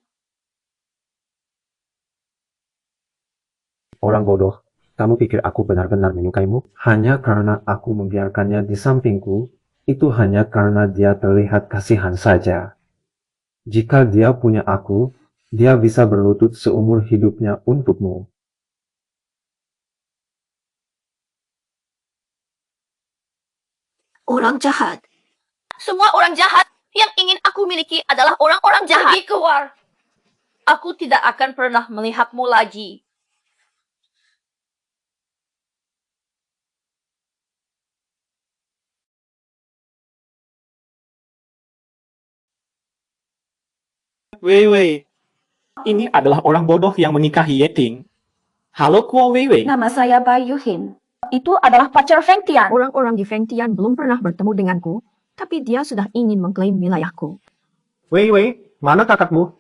Orang bodoh, kamu pikir aku benar-benar menyukaimu? Hanya karena aku membiarkannya di sampingku, itu hanya karena dia terlihat kasihan saja. Jika dia punya aku, dia bisa berlutut seumur hidupnya untukmu. Orang jahat. Semua orang jahat yang ingin aku miliki adalah orang-orang jahat. Pergi keluar. Aku tidak akan pernah melihatmu lagi. Weiwei, ini adalah orang bodoh yang menikahi Yeting. Halo Kuo Weiwei. Nama saya Bai Yuhin. Itu adalah pacar Feng Tian. Orang-orang di Feng Tian belum pernah bertemu denganku, tapi dia sudah ingin mengklaim wilayahku. Weiwei, mana kakakmu?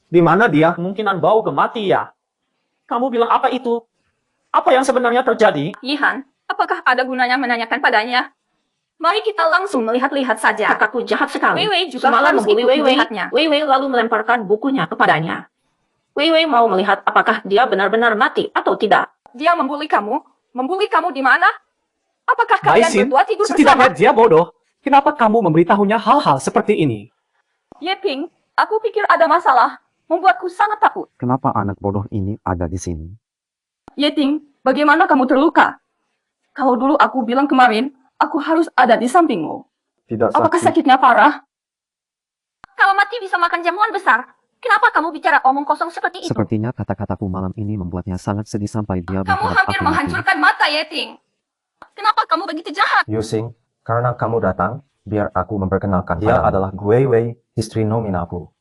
Di mana dia? Kemungkinan bau kemati ya. Kamu bilang apa itu? Apa yang sebenarnya terjadi? Yihan, apakah ada gunanya menanyakan padanya? Mari kita langsung melihat-lihat saja. Kakakku jahat sekali. Weiwei juga Semalam harus membuli ikut Weiwei. melihatnya. Weiwei lalu melemparkan bukunya kepadanya. Weiwei mau melihat apakah dia benar-benar mati atau tidak. Dia membuli kamu? Membuli kamu di mana? Apakah kalian Baisin, berdua tidur setidaknya bersama? dia bodoh. Kenapa kamu memberitahunya hal-hal seperti ini? Yeping, aku pikir ada masalah. Membuatku sangat takut. Kenapa anak bodoh ini ada di sini? Yeting, bagaimana kamu terluka? Kalau dulu aku bilang kemarin, aku harus ada di sampingmu. Tidak Apakah sakit. sakitnya parah? Kalau mati bisa makan jamuan besar. Kenapa kamu bicara omong kosong seperti itu? Sepertinya kata-kataku malam ini membuatnya sangat sedih sampai dia Kamu berharap hampir aku mati. menghancurkan mata Yeting. Kenapa kamu begitu jahat? Yusing, karena kamu datang, biar aku memperkenalkan. Dia adalah Weiwei, istri nominaku.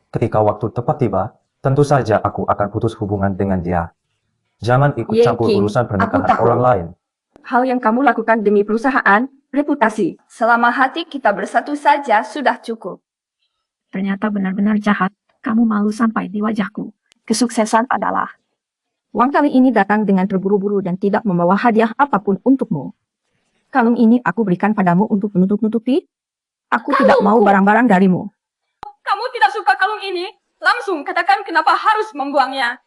Ketika waktu tepat tiba, tentu saja aku akan putus hubungan dengan dia. Jangan ikut campur Yeking, urusan aku pernikahan takut. orang lain. Hal yang kamu lakukan demi perusahaan, reputasi. Selama hati kita bersatu saja sudah cukup. Ternyata benar-benar jahat. Kamu malu sampai di wajahku. Kesuksesan adalah Uang kali ini datang dengan terburu-buru dan tidak membawa hadiah apapun untukmu. Kalung ini aku berikan padamu untuk menutup-nutupi. Aku tidak mau barang-barang darimu. kamu tidak suka kalung ini, langsung katakan kenapa harus membuangnya.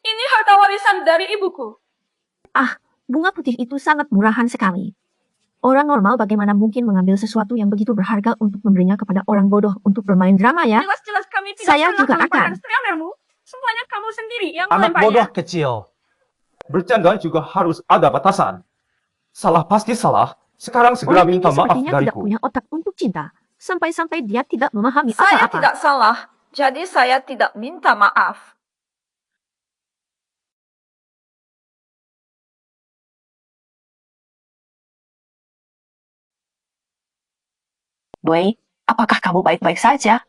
Ini harta warisan dari ibuku. Ah, bunga putih itu sangat murahan sekali. Orang normal bagaimana mungkin mengambil sesuatu yang begitu berharga untuk memberinya kepada orang bodoh untuk bermain drama ya? Jelas-jelas kami tidak Saya pernah juga melemparkan akan. streamermu. Semuanya kamu sendiri yang Anak melemparnya. bodoh kecil. Bercanda juga harus ada batasan. Salah pasti salah. Sekarang segera Orang ini minta maaf sepertinya tidak dariku. punya otak untuk cinta. Sampai-sampai dia tidak memahami Saya apa-apa. tidak salah, jadi saya tidak minta maaf. Doi, apakah kamu baik-baik saja?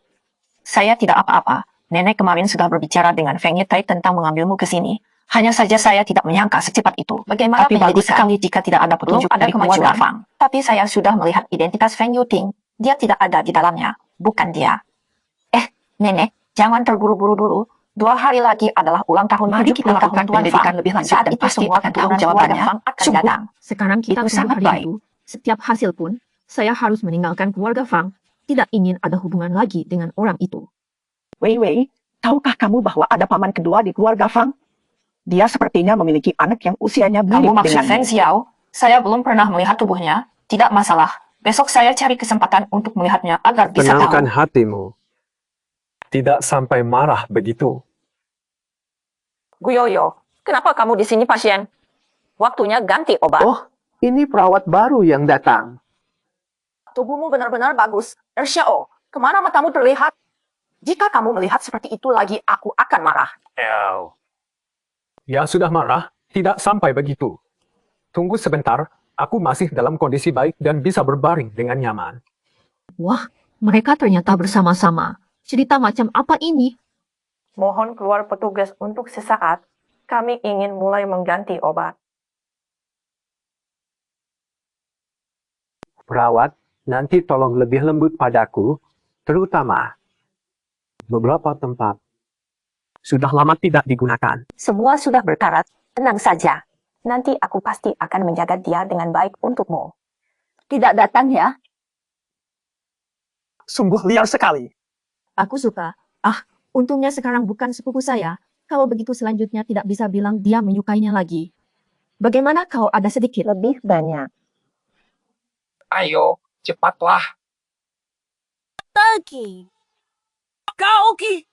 Saya tidak apa-apa. Nenek kemarin sudah berbicara dengan Feng Yetai tentang mengambilmu ke sini. Hanya saja saya tidak menyangka secepat itu. Bagaimana Tapi menjadi bagus kan? sekali jika tidak ada petunjuk Belum ada dari keluarga kemajuan. Fang. Tapi saya sudah melihat identitas Feng Yuting. Dia tidak ada di dalamnya. Bukan dia. Nenek, jangan terburu-buru dulu. 2 hari lagi adalah ulang tahun Mari 70 kita lakukan tahun Tuan pendidikan Fang. lebih lanjut Saat dan itu pasti semua akan tahu keturunan jawabannya. keluarga Fang akan Sungguh, datang. sekarang kita Itu tunggu sangat hari baik. itu. Setiap hasil pun, saya harus meninggalkan keluarga Fang. Tidak ingin ada hubungan lagi dengan orang itu. Weiwei, tahukah kamu bahwa ada paman kedua di keluarga Fang? Dia sepertinya memiliki anak yang usianya mirip Kamu maksud denganmu. Feng Xiao? Saya belum pernah melihat tubuhnya. Tidak masalah. Besok saya cari kesempatan untuk melihatnya agar bisa Tenangkan tahu. hatimu. Tidak sampai marah begitu. Guyoyo, kenapa kamu di sini pasien? Waktunya ganti obat. Oh, ini perawat baru yang datang. tubuhmu benar-benar bagus. Ershao, kemana matamu terlihat? Jika kamu melihat seperti itu lagi, aku akan marah. Ya sudah marah, tidak sampai begitu. Tunggu sebentar, aku masih dalam kondisi baik dan bisa berbaring dengan nyaman. Wah, mereka ternyata bersama-sama. Cerita macam apa ini? Mohon keluar petugas untuk sesaat. Kami ingin mulai mengganti obat. Perawat, nanti tolong lebih lembut padaku, terutama beberapa tempat sudah lama tidak digunakan. Semua sudah berkarat. Tenang saja. Nanti aku pasti akan menjaga dia dengan baik untukmu. Tidak datang ya? Sungguh liar sekali. Aku suka. Untungnya sekarang bukan sepupu saya. Kalau begitu selanjutnya tidak bisa bilang dia menyukainya lagi. Bagaimana kau ada sedikit? Lebih banyak. Ayo, cepatlah. Pergi. Kaoki.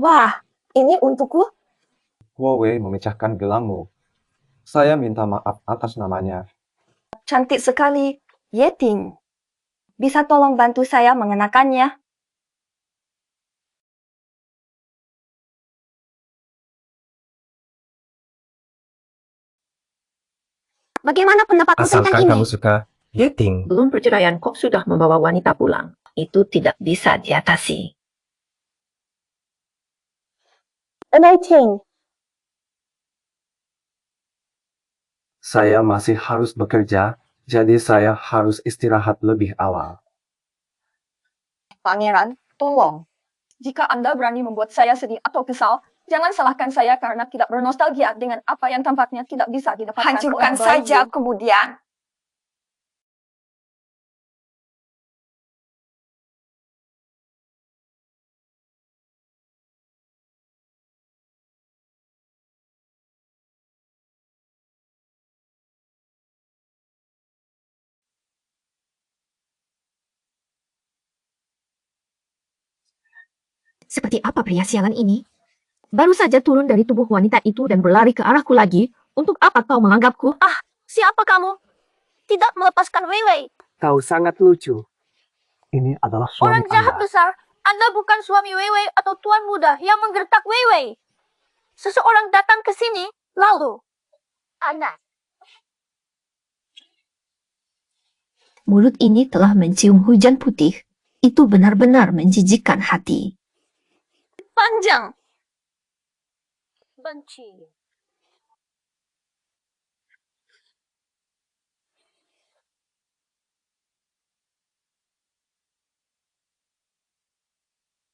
Wah, ini untukku? Huawei memecahkan gelangmu. Saya minta maaf atas namanya. Cantik sekali. Yeting. Bisa tolong bantu saya mengenakannya? Bagaimana pendapatmu tentang Asalkan ini? kamu suka Yeting. Belum perceraian kok sudah membawa wanita pulang. Itu tidak bisa diatasi. Amazing. Saya masih harus bekerja, jadi saya harus istirahat lebih awal. Pangeran, tolong. Jika Anda berani membuat saya sedih atau kesal, jangan salahkan saya karena tidak bernostalgia dengan apa yang tampaknya tidak bisa didapatkan. Hancurkan oleh saja bayi. kemudian. Seperti apa pria sialan ini? Baru saja turun dari tubuh wanita itu dan berlari ke arahku lagi. Untuk apa kau menganggapku? Siapa kamu? Tidak melepaskan Weiwei. Kau sangat lucu. Ini adalah suami Orang jahat Anda. besar. Anda bukan suami Weiwei atau tuan muda yang menggertak Weiwei. Seseorang datang ke sini, lalu Anda. Mulut ini telah mencium hujan putih. Itu benar-benar menjijikkan hati. Panjang. Benci.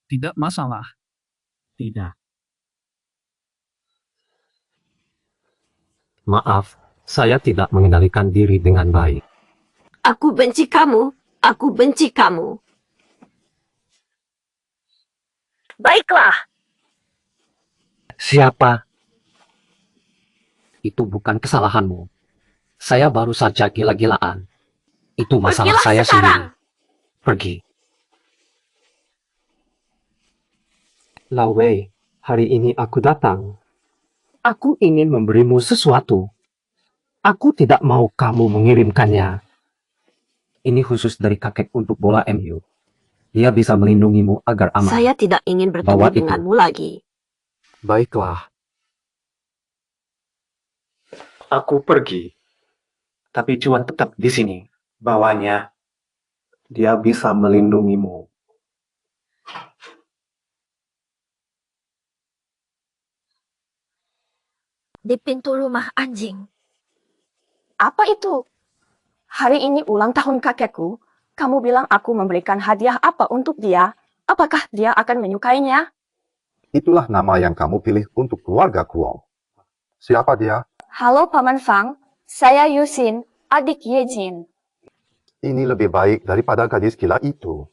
Tidak masalah. Tidak. Maaf, saya tidak mengendalikan diri dengan baik. Aku benci kamu. Aku benci kamu. Baiklah. Siapa? Itu bukan kesalahanmu. Saya baru saja gila-gilaan. Itu masalah Pergilah saya sekarang. sendiri. Pergi. Lawei, hari ini aku datang. Aku ingin memberimu sesuatu. Aku tidak mau kamu mengirimkannya. Ini khusus dari kakek untuk bola MU. Dia bisa melindungimu agar aman. Saya tidak ingin bertemu Bawa itu. denganmu lagi. Baiklah. Aku pergi. Tapi Cuan tetap di sini. Bawanya. Dia bisa melindungimu. Di pintu rumah anjing. Apa itu? Hari ini ulang tahun kakekku. Kamu bilang aku memberikan hadiah apa untuk dia? Apakah dia akan menyukainya? Itulah nama yang kamu pilih untuk keluarga Kuo. Siapa dia? Halo Paman Fang, saya Yusin, adik Yejin. Ini lebih baik daripada gadis gila itu.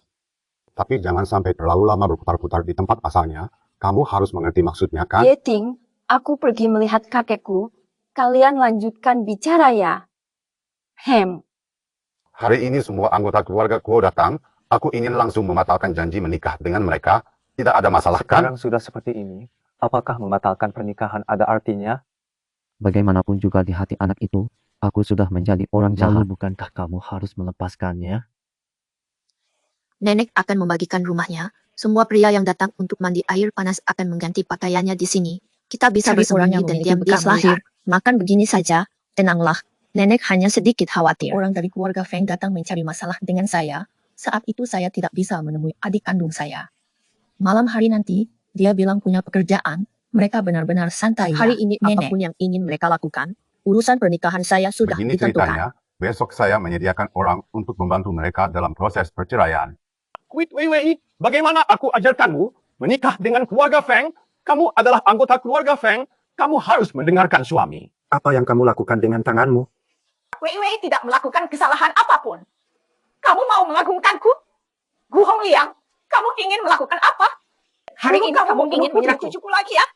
Tapi jangan sampai terlalu lama berputar-putar di tempat asalnya. Kamu harus mengerti maksudnya kan? Yeting, aku pergi melihat kakekku. Kalian lanjutkan bicara ya. Hari ini semua anggota keluarga Kuo datang. Aku ingin langsung membatalkan janji menikah dengan mereka. Tidak ada masalah kan? Sekarang sudah seperti ini. Apakah membatalkan pernikahan ada artinya? Bagaimanapun juga di hati anak itu, aku sudah menjadi orang jahat. Lalu bukankah kamu harus melepaskannya? Nenek akan membagikan rumahnya. Semua pria yang datang untuk mandi air panas akan mengganti pakaiannya di sini. Kita bisa bersembunyi dan diam-diam melihat. Makan begini saja. Tenanglah. Nenek hanya sedikit khawatir. Orang dari keluarga Feng datang mencari masalah dengan saya. Saat itu saya tidak bisa menemui adik kandung saya. Malam hari nanti, dia bilang punya pekerjaan. Mereka benar-benar santai. Hari ini apapun yang ingin mereka lakukan, urusan pernikahan saya sudah Begini ditentukan. ceritanya, besok saya menyediakan orang untuk membantu mereka dalam proses perceraian. Wei Wei, bagaimana aku ajarkanmu menikah dengan keluarga Feng? Kamu adalah anggota keluarga Feng. Kamu harus mendengarkan suami. Apa yang kamu lakukan dengan tanganmu? Wei Wei tidak melakukan kesalahan apapun. Kamu mau mengagungkanku? Gu Hongliang, kamu ingin melakukan apa? Hari ini kamu ingin menyerang cucuku lagi ya?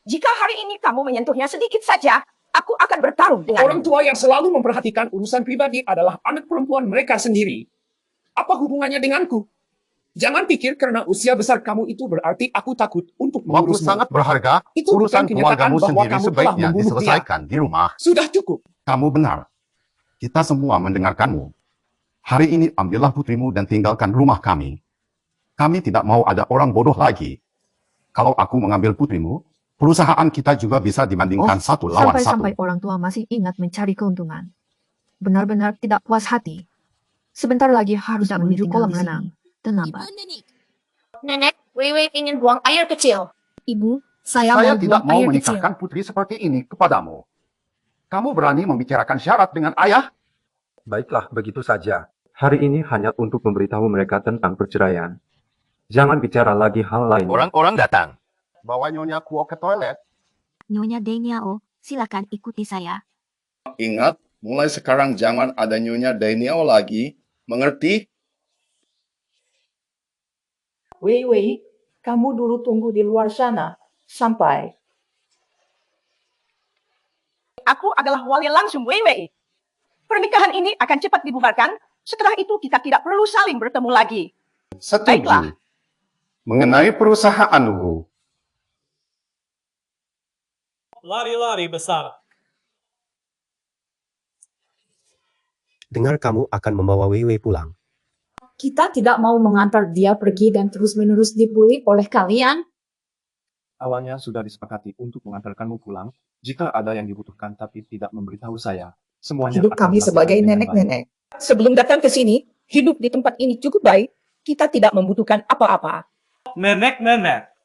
Jika hari ini kamu menyentuhnya sedikit saja, aku akan bertarung dengan Orang tua yang selalu memperhatikan urusan pribadi adalah anak perempuan mereka sendiri. Apa hubungannya denganku? Jangan pikir karena usia besar kamu itu berarti aku takut untuk Waktu mengurusmu. sangat berharga, Itu urusan bukan kenyataan keluargamu bahwa sendiri kamu telah sebaiknya membunuh dia. diselesaikan di rumah. Sudah cukup. Kamu benar. Kita semua mendengarkanmu. Hari ini ambillah putrimu dan tinggalkan rumah kami. Kami tidak mau ada orang bodoh lagi. Kalau aku mengambil putrimu, perusahaan kita juga bisa dibandingkan satu lawan satu. Sampai-sampai orang tua masih ingat mencari keuntungan. Benar-benar tidak puas hati. Sebentar lagi harus menuju kolam renang. Terlambat. Nenek, Wei Wei ingin buang air kecil. Ibu, saya Saya mau tidak buang mau air kecil. menikahkan putri seperti ini kepadamu. Kamu berani membicarakan syarat dengan ayah? Baiklah, begitu saja. Hari ini hanya untuk memberitahu mereka tentang perceraian. Jangan bicara lagi hal lain. Orang-orang datang. Bawa Nyonya Kuo ke toilet. Nyonya Deniao, silakan ikuti saya. Ingat, mulai sekarang jangan ada Nyonya Daniel lagi. Mengerti? Wei Wei, kamu dulu tunggu di luar sana. Sampai. Aku adalah wali langsung Wei Wei. Pernikahan ini akan cepat dibubarkan. Setelah itu kita tidak perlu saling bertemu lagi. Setuju. Mengenai perusahaanmu, Lari-lari besar. Dengar kamu akan membawa Wei Wei pulang. Kita tidak mau mengantar dia pergi dan terus-menerus dibully oleh kalian. Awalnya sudah disepakati untuk mengantarkanmu pulang jika ada yang dibutuhkan tapi tidak memberitahu saya. Semuanya Hidup akan kami dilakukan sebagai dengan nenek-nenek. Sebelum datang ke sini, hidup di tempat ini cukup baik. Kita tidak membutuhkan apa-apa. Nenek-nenek.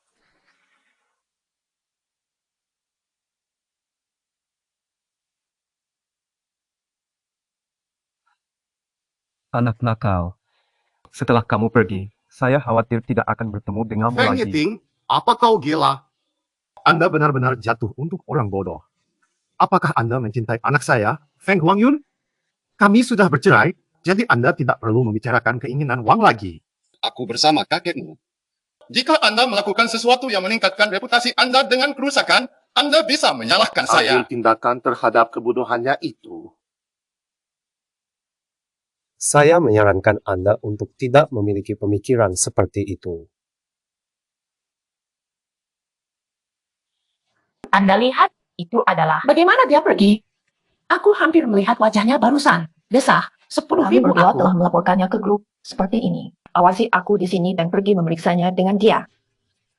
Anak nakal. Setelah kamu pergi, saya khawatir tidak akan bertemu denganmu Feng lagi. Yiting, apa kau gila? Anda benar-benar jatuh untuk orang bodoh. Apakah Anda mencintai anak saya, Feng Huangyun? Kami sudah bercerai, jadi Anda tidak perlu membicarakan keinginan Wang lagi. Aku bersama kakekmu. Jika Anda melakukan sesuatu yang meningkatkan reputasi Anda dengan kerusakan, Anda bisa menyalahkan saya. Ambil tindakan terhadap kebodohannya itu. Saya menyarankan Anda untuk tidak memiliki pemikiran seperti itu. Anda lihat, itu adalah... Bagaimana dia pergi? Aku hampir melihat wajahnya barusan. Desah, 10.000 berdua telah melaporkannya ke grup seperti ini. Awasi aku di sini dan pergi memeriksanya dengan dia.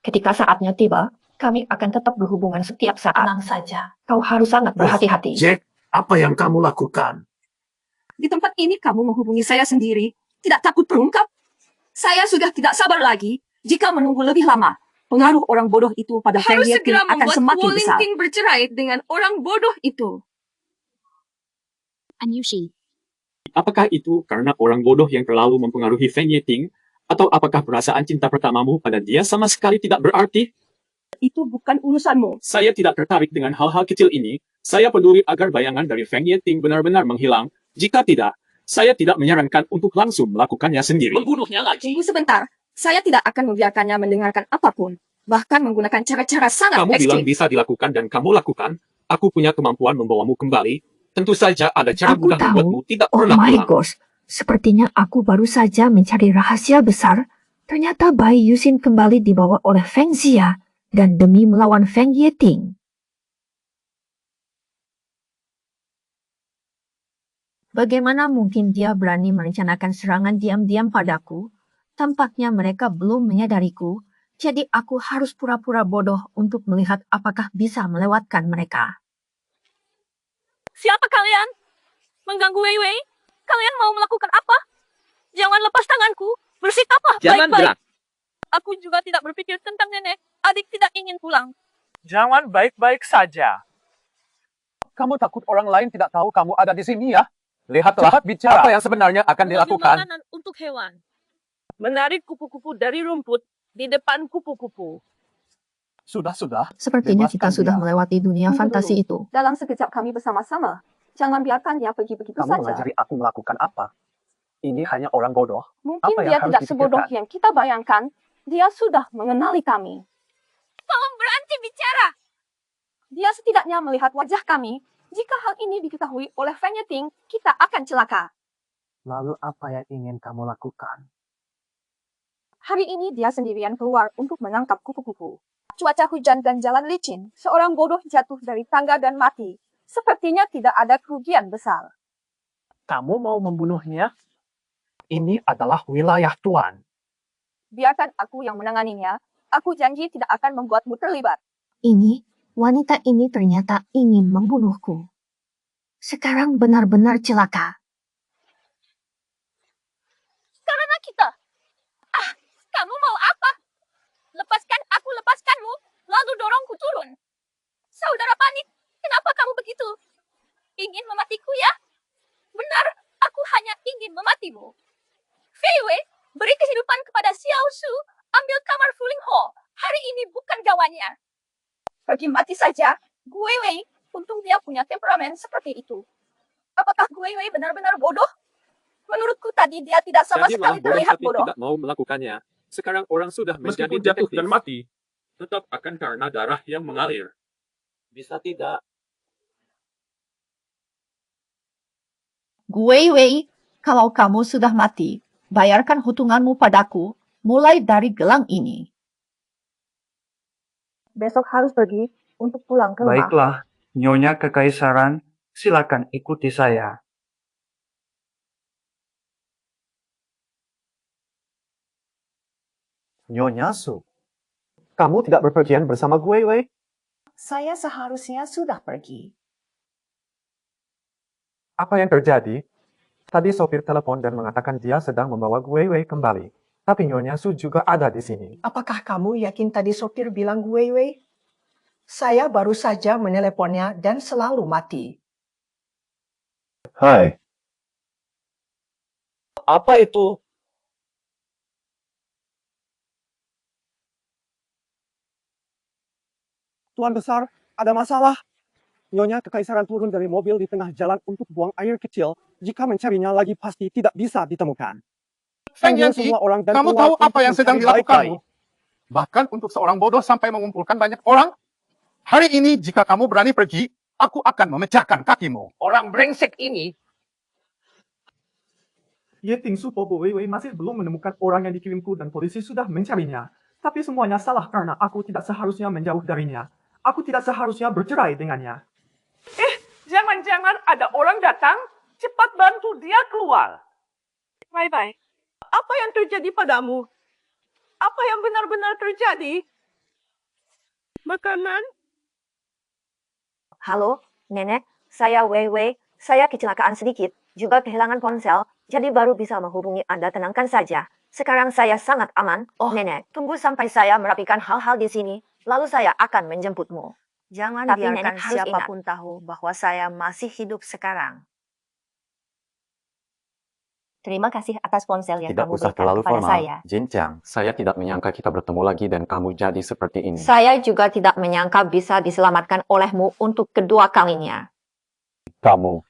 Ketika saatnya tiba, kami akan tetap berhubungan setiap saat. Tenang saja. Kau harus sangat berhati-hati. Jack, apa yang kamu lakukan? Di tempat ini kamu menghubungi saya sendiri. Tidak takut terungkap? Saya sudah tidak sabar lagi jika menunggu lebih lama. Pengaruh orang bodoh itu pada Feng Yiting akan semakin besar. Bercerai dengan orang bodoh itu. Anyushi. Apakah itu karena orang bodoh yang terlalu mempengaruhi Feng Yiting? Atau apakah perasaan cinta pertamamu pada dia sama sekali tidak berarti? Itu bukan urusanmu. Saya tidak tertarik dengan hal-hal kecil ini. Saya peduli agar bayangan dari Feng Yiting benar-benar menghilang. Jika tidak, saya tidak menyarankan untuk langsung melakukannya sendiri. Membunuhnya lagi. Tunggu sebentar. Saya tidak akan membiarkannya mendengarkan apapun. Bahkan menggunakan cara-cara sangat Kamu ekstrim. bilang bisa dilakukan dan kamu lakukan. Aku punya kemampuan membawamu kembali. Tentu saja ada cara Aku mudah membuatmu tahu. tidak Oh pernah my pulang. gosh. Sepertinya aku baru saja mencari rahasia besar. Ternyata bayi Yusin kembali dibawa oleh Feng Xia dan demi melawan Feng Yeting. Bagaimana mungkin dia berani merencanakan serangan diam-diam padaku? Tampaknya mereka belum menyadariku, jadi aku harus pura-pura bodoh untuk melihat apakah bisa melewatkan mereka. Siapa kalian? Mengganggu Wei Wei? Kalian mau melakukan apa? Jangan lepas tanganku. Bersikaplah Jangan baik-baik. gerak. Aku juga tidak berpikir tentang nenek. Adik tidak ingin pulang. Jangan baik-baik saja. Kamu takut orang lain tidak tahu kamu ada di sini ya? Lihatlah bicara apa yang sebenarnya akan Bagi dilakukan. makanan untuk hewan. Menarik kupu-kupu dari rumput di depan kupu-kupu. Sudah. Sepertinya kita Bebaskan sudah dia. melewati dunia Tunggu fantasi dulu. itu. Dalam sekejap kami bersama-sama. Jangan biarkan dia pergi begitu Kamu saja. mengajari aku melakukan apa? Ini hanya orang bodoh. Mungkin Apa yang dia harus tidak sebodoh dipikirkan? yang kita bayangkan. Dia sudah mengenali kami. Tolong berhenti bicara. Dia setidaknya melihat wajah kami. Jika hal ini diketahui oleh Feng Yeting, kita akan celaka. Lalu apa yang ingin kamu lakukan? Hari ini dia sendirian keluar untuk menangkap kupu-kupu. Cuaca hujan dan jalan licin, seorang bodoh jatuh dari tangga dan mati. Sepertinya tidak ada kerugian besar. Kamu mau membunuhnya? Ini adalah wilayah Tuan. Biarkan aku yang menanganinya. Aku janji tidak akan membuatmu terlibat. Wanita ini ternyata ingin membunuhku. Sekarang benar-benar celaka. Karena kita. Kamu mau apa? Lepaskan aku, lepaskanmu. Lalu dorongku turun. Saudara panik, kenapa kamu begitu? Ingin mematiku ya? Benar, aku hanya ingin mematimu. Fei Wei, beri kehidupan kepada Xiao Su. Ambil kamar Fuling Hall. Hari ini bukan gawannya. Pergi mati saja. Gue Wei, untung dia punya temperamen seperti itu. Apakah Gue Wei benar-benar bodoh? Menurutku tadi dia tidak sama Jadi sekali malah bodoh terlihat tapi bodoh. tidak mau melakukannya. Sekarang orang sudah menjadi Meskipun jatuh detektif. dan mati. Tetap akan karena darah yang mengalir. Bisa tidak. Gue Wei, kalau kamu sudah mati, bayarkan hutunganmu padaku, mulai dari gelang ini. Besok harus pergi untuk pulang ke rumah. Baiklah, Nyonya Kekaisaran, silakan ikuti saya. Nyonya Su, kamu tidak berpergian bersama gue, Wei? Saya seharusnya sudah pergi. Apa yang terjadi? Tadi sopir telepon dan mengatakan dia sedang membawa gue Wei kembali. Tapi Nyonya Su juga ada di sini. Apakah kamu yakin tadi sopir bilang Wei Wei? Saya baru saja meneleponnya dan selalu mati. Hai. Apa itu? Tuan Besar, ada masalah. Nyonya Kekaisaran turun dari mobil di tengah jalan untuk buang air kecil. Jika mencarinya lagi pasti tidak bisa ditemukan. Feng Panggil Yanti, semua orang dan kamu keluar tahu untuk apa yang sedang mencari dilakukanmu? baik-baik. Bahkan untuk seorang bodoh sampai mengumpulkan banyak orang. Hari ini jika kamu berani pergi, aku akan memecahkan kakimu. Orang brengsek ini. Yeting Su Bobo Wei Wei masih belum menemukan orang yang dikirimku dan polisi sudah mencarinya. Tapi semuanya salah karena aku tidak seharusnya menjauh darinya. Aku tidak seharusnya bercerai dengannya. Jangan-jangan ada orang datang. Cepat bantu dia keluar. Bye-bye. Apa yang terjadi padamu? Apa yang benar-benar terjadi? Makanan? Halo, Nenek. Saya Wei Wei. Saya kecelakaan sedikit, juga kehilangan ponsel, jadi baru bisa menghubungi Anda. Tenangkan saja. Sekarang saya sangat aman. Nenek, tunggu sampai saya merapikan hal-hal di sini, lalu saya akan menjemputmu. Jangan Tapi biarkan Nenek harus siapapun tahu bahwa saya masih hidup sekarang. Terima kasih atas ponsel yang Tidak kamu usah berikan terlalu kepada formal. saya. Jincang, saya tidak menyangka kita bertemu lagi dan kamu jadi seperti ini. Saya juga tidak menyangka bisa diselamatkan olehmu untuk kedua kalinya. Kamu,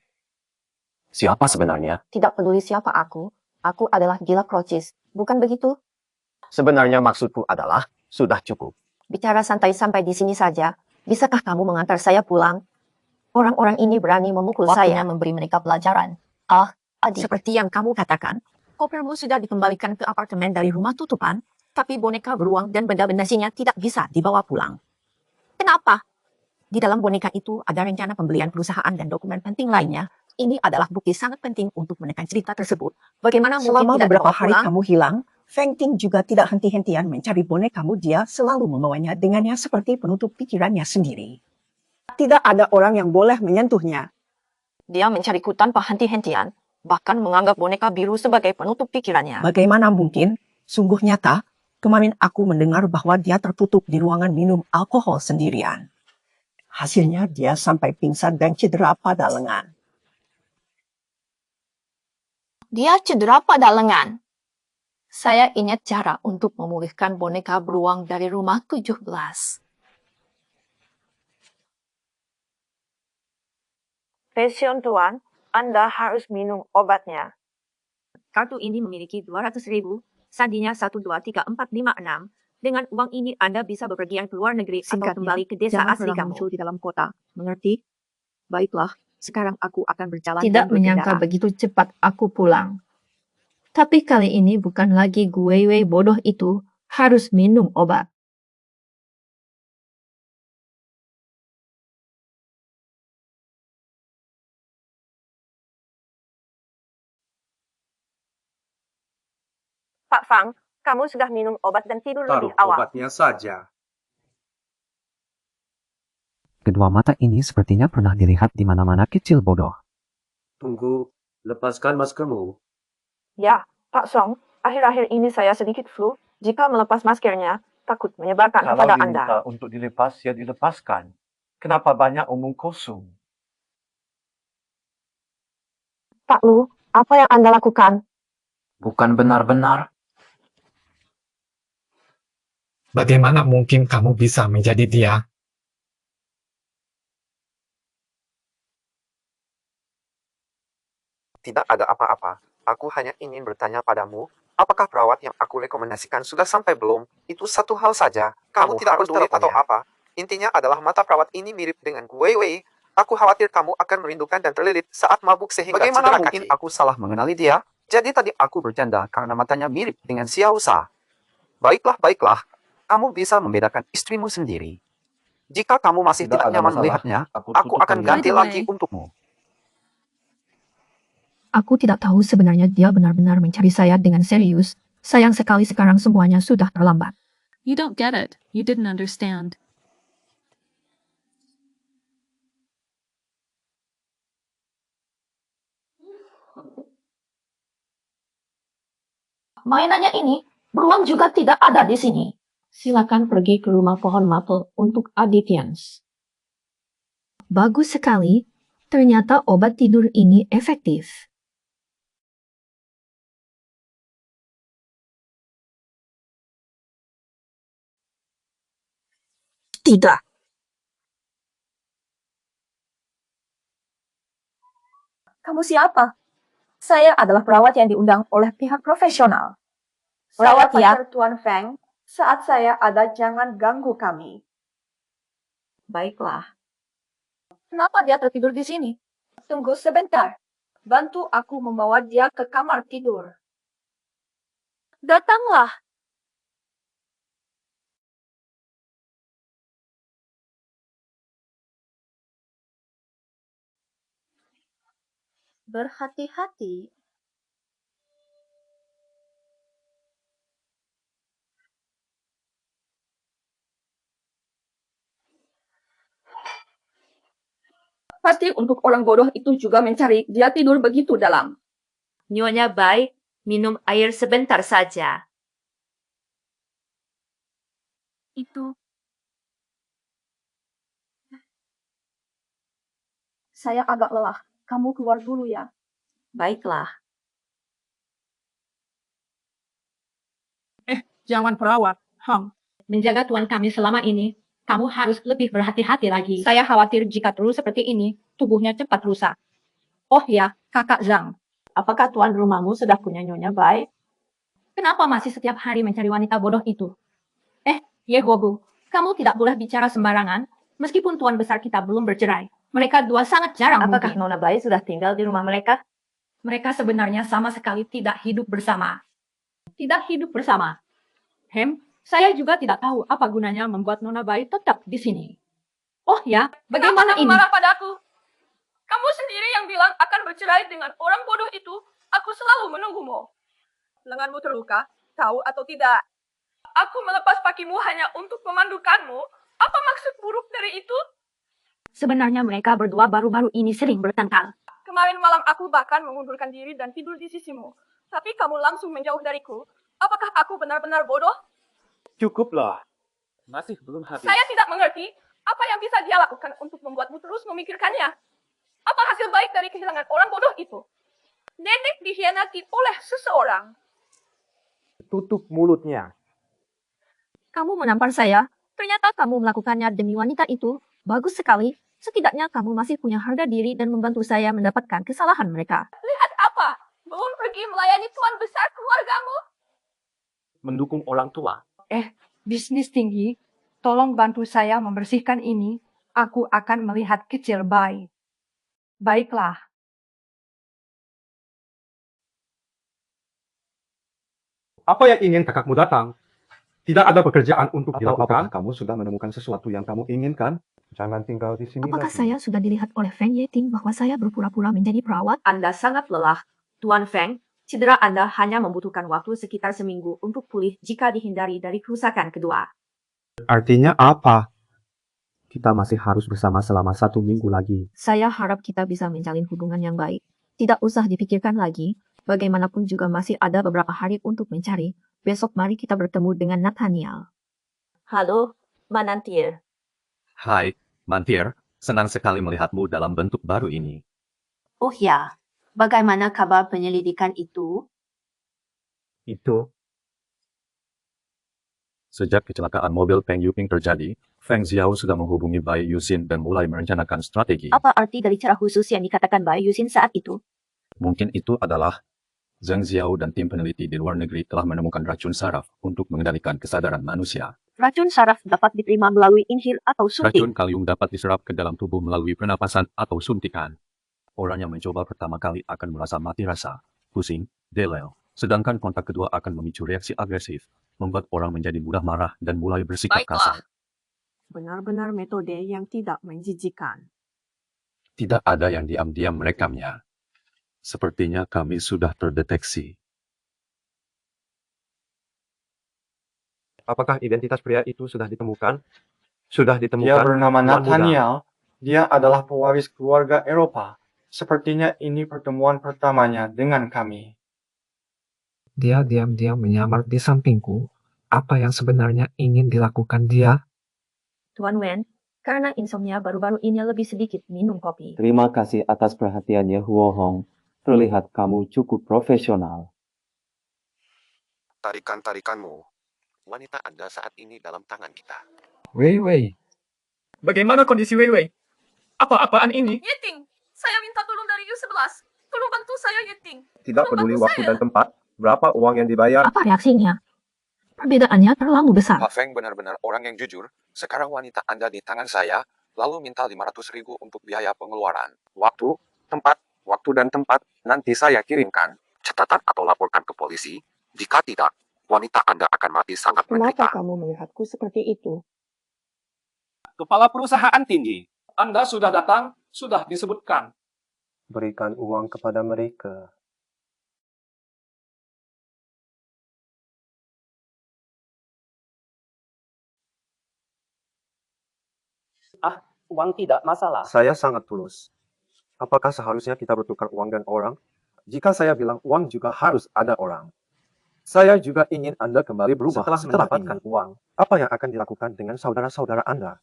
siapa sebenarnya? Tidak peduli siapa aku adalah gila krocis. Bukan begitu? Sebenarnya maksudku adalah, sudah cukup. Bicara santai sampai di sini saja. Bisakah kamu mengantar saya pulang? Orang-orang ini berani memukul saya, memberi mereka pelajaran. Adik. Seperti yang kamu katakan, kopermu sudah dikembalikan ke apartemen dari rumah tutupan, tapi boneka beruang dan benda-benda isinya tidak bisa dibawa pulang. Kenapa? Di dalam boneka itu ada rencana pembelian perusahaan dan dokumen penting lainnya. Ini adalah bukti sangat penting untuk menekan cerita tersebut. Bagaimana mungkin Selama tidak beberapa dibawa hari pulang? kamu hilang, Feng Ting juga tidak henti-hentian mencari bonekamu. Dia selalu membawanya dengannya seperti penutup pikirannya sendiri. Tidak ada orang yang boleh menyentuhnya. Dia mencariku tanpa henti-hentian, bahkan menganggap boneka biru sebagai penutup pikirannya. Bagaimana mungkin? Sungguh nyata, kemarin aku mendengar bahwa dia tertutup di ruangan minum alkohol sendirian. Hasilnya dia sampai pingsan dan cedera pada lengan. Dia cedera pada lengan. Saya ingat cara untuk memulihkan boneka beruang dari rumah 17. Passion Tuan, Anda harus minum obatnya. Kartu ini memiliki 200.000, sandinya 1234556. Dengan uang ini Anda bisa bepergian ke luar negeri atau kembali ke desa jangan asli pernah kamu. muncul di dalam kota. Mengerti? Baiklah, sekarang aku akan berjalan Tidak dan menyangka berkendara. begitu cepat aku pulang. Tapi kali ini bukan lagi Wei bodoh itu harus minum obat. Pak Fang, kamu sudah minum obat dan tidur Taruh lebih awal. obatnya saja. Kedua mata ini sepertinya pernah dilihat di mana-mana kecil bodoh. Tunggu, lepaskan maskermu. Ya, Pak Song, akhir-akhir ini saya sedikit flu. Jika melepas maskernya, takut menyebarkan Kalau kepada diminta Anda. untuk dilepas, ya dilepaskan. Kenapa banyak omong kosong? Pak Lu, apa yang Anda lakukan? Bukan benar-benar. Bagaimana mungkin kamu bisa menjadi dia? Tidak ada apa-apa. Aku hanya ingin bertanya padamu, apakah perawat yang aku rekomendasikan sudah sampai belum? Itu satu hal saja. Kamu tidak harus peduli atau teleponnya. apa. Intinya adalah mata perawat ini mirip dengan Wei. Aku khawatir kamu akan merindukan dan terlilit saat mabuk sehingga Bagaimana cedera mungkin kaki. aku salah mengenali dia? Jadi tadi aku bercanda karena matanya mirip dengan Xiaosa. Baiklah. Kamu bisa membedakan istrimu sendiri. Jika kamu masih Tidak tidak ada nyaman masalah. melihatnya, Aku aku akan tutupkan ganti By the lagi way. untukmu. Aku tidak tahu sebenarnya dia benar-benar mencari saya dengan serius. Sayang sekali sekarang semuanya sudah terlambat. You don't get it. You didn't understand. Mainannya ini, beruang juga tidak ada di sini. Silakan pergi ke rumah pohon maple untuk Adityans. Bagus sekali. Ternyata obat tidur ini efektif. Tidak. Kamu siapa? Saya adalah perawat yang diundang oleh pihak profesional. Perawat Saya ya? pacar Tuan Feng. Saat saya ada, jangan ganggu kami. Baiklah. Kenapa dia tertidur di sini? Tunggu sebentar. Bantu aku membawa dia ke kamar tidur. Datanglah. Berhati-hati. Pasti untuk orang bodoh itu juga mencari dia tidur begitu dalam. Nyonya Bai, minum air sebentar saja. Itu. Saya agak lelah. Kamu keluar dulu ya. Baiklah. Jangan perawat, Hang. Menjaga tuan kami selama ini, kamu harus lebih berhati-hati lagi. Saya khawatir jika terus seperti ini, tubuhnya cepat rusak. Oh ya, Kakak Zhang. Apakah tuan rumahmu sudah punya Nyonya Bai? Kenapa masih setiap hari mencari wanita bodoh itu? Yegobu, kamu tidak boleh bicara sembarangan, meskipun tuan besar kita belum bercerai. Mereka dua sangat jarang Apakah mungkin. Nona Bayi sudah tinggal di rumah mereka? Mereka sebenarnya sama sekali tidak hidup bersama. Tidak hidup bersama. Saya juga tidak tahu apa gunanya membuat Nona Bayi tetap di sini. Oh ya, bagaimana Kenapa kamu ini? marah padaku? Kamu sendiri yang bilang akan bercerai dengan orang bodoh itu. Aku selalu menunggumu. Lenganmu terluka, tahu atau tidak? Aku melepas pakimu hanya untuk memandukanmu. Apa maksud buruk dari itu? Sebenarnya mereka berdua baru-baru ini sering bertengkar. Kemarin malam aku bahkan mengundurkan diri dan tidur di sisimu. Tapi kamu langsung menjauh dariku. Apakah aku benar-benar bodoh? Cukuplah. Masih belum habis. Saya tidak mengerti apa yang bisa dia lakukan untuk membuatmu terus memikirkannya. Apa hasil baik dari kehilangan orang bodoh itu? Nenek dikhianati oleh seseorang. Tutup mulutnya. Kamu menampar saya. Ternyata kamu melakukannya demi wanita itu. Bagus sekali. Setidaknya kamu masih punya harga diri dan membantu saya mendapatkan kesalahan mereka. Lihat apa? Belum pergi melayani tuan besar keluargamu? Mendukung orang tua. Bisnis tinggi, tolong bantu saya membersihkan ini. Aku akan melihat kecil Bai. Baiklah. Apa yang ingin kakakmu datang? Tidak ada pekerjaan untuk Atau dilakukan? apakah kamu sudah menemukan sesuatu yang kamu inginkan? Jangan tinggal di sini Apakah lagi. saya sudah dilihat oleh Feng Yeting bahwa saya berpura-pura menjadi perawat? Anda sangat lelah. Tuan Feng, cedera Anda hanya membutuhkan waktu sekitar seminggu untuk pulih jika dihindari dari kerusakan kedua. Artinya apa? Kita masih harus bersama selama 1 minggu lagi. Saya harap kita bisa menjalin hubungan yang baik. Tidak usah dipikirkan lagi. Bagaimanapun juga masih ada beberapa hari untuk mencari. Besok mari kita bertemu dengan Nathaniel. Halo, Manantier. Hai, Mantir. Senang sekali melihatmu dalam bentuk baru ini. Oh ya, bagaimana kabar penyelidikan itu? Sejak kecelakaan mobil Peng Yuping terjadi, Feng Xiao sudah menghubungi Bai Yuxin dan mulai merencanakan strategi. Apa arti dari cara khusus yang dikatakan Bai Yuxin saat itu? Mungkin itu adalah Zheng Xiao dan tim peneliti di luar negeri telah menemukan racun saraf untuk mengendalikan kesadaran manusia. Racun saraf dapat diterima melalui inhil atau suntik. Racun kalium dapat diserap ke dalam tubuh melalui pernapasan atau suntikan. Orang yang mencoba pertama kali akan merasa mati rasa, pusing, delel. Sedangkan kontak kedua akan memicu reaksi agresif, membuat orang menjadi mudah marah dan mulai bersikap kasar. Benar-benar metode yang tidak menjijikan. Tidak ada yang diam-diam merekamnya. Sepertinya kami sudah terdeteksi. Apakah identitas pria itu sudah ditemukan? Sudah ditemukan. Dia bernama Tuan muda. Nathaniel. Dia adalah pewaris keluarga Eropa. Sepertinya ini pertemuan pertamanya dengan kami. Dia diam-diam menyamar di sampingku. Apa yang sebenarnya ingin dilakukan dia? Tuan Wen, karena insomnia baru-baru ini lebih sedikit minum kopi. Terima kasih atas perhatiannya, Huo Hong. Terlihat kamu cukup profesional. Tarikan-tarikanmu. Wanita Anda saat ini dalam tangan kita. Wei Wei. Bagaimana kondisi Wei Wei? Apa-apaan ini? Yeting, saya minta tolong dari U11. Tolong bantu saya, Yeting. Tidak peduli waktu dan tempat, berapa uang yang dibayar. Apa reaksinya? Perbedaannya terlalu besar. Pak Feng benar-benar orang yang jujur. Sekarang wanita Anda di tangan saya, lalu minta 500.000 untuk biaya pengeluaran. Waktu dan tempat, nanti saya kirimkan. Catatan atau laporkan ke polisi. Jika tidak, wanita Anda akan mati sangat menderita. Kenapa kamu melihatku seperti itu? Kepala perusahaan tinggi. Anda sudah datang, sudah disebutkan. Berikan uang kepada mereka. Uang tidak masalah. Saya sangat tulus. Apakah seharusnya kita bertukar uang dan orang? Jika saya bilang uang juga harus ada orang. Saya juga ingin Anda kembali berubah setelah mendapatkan uang. Apa yang akan dilakukan dengan saudara-saudara Anda?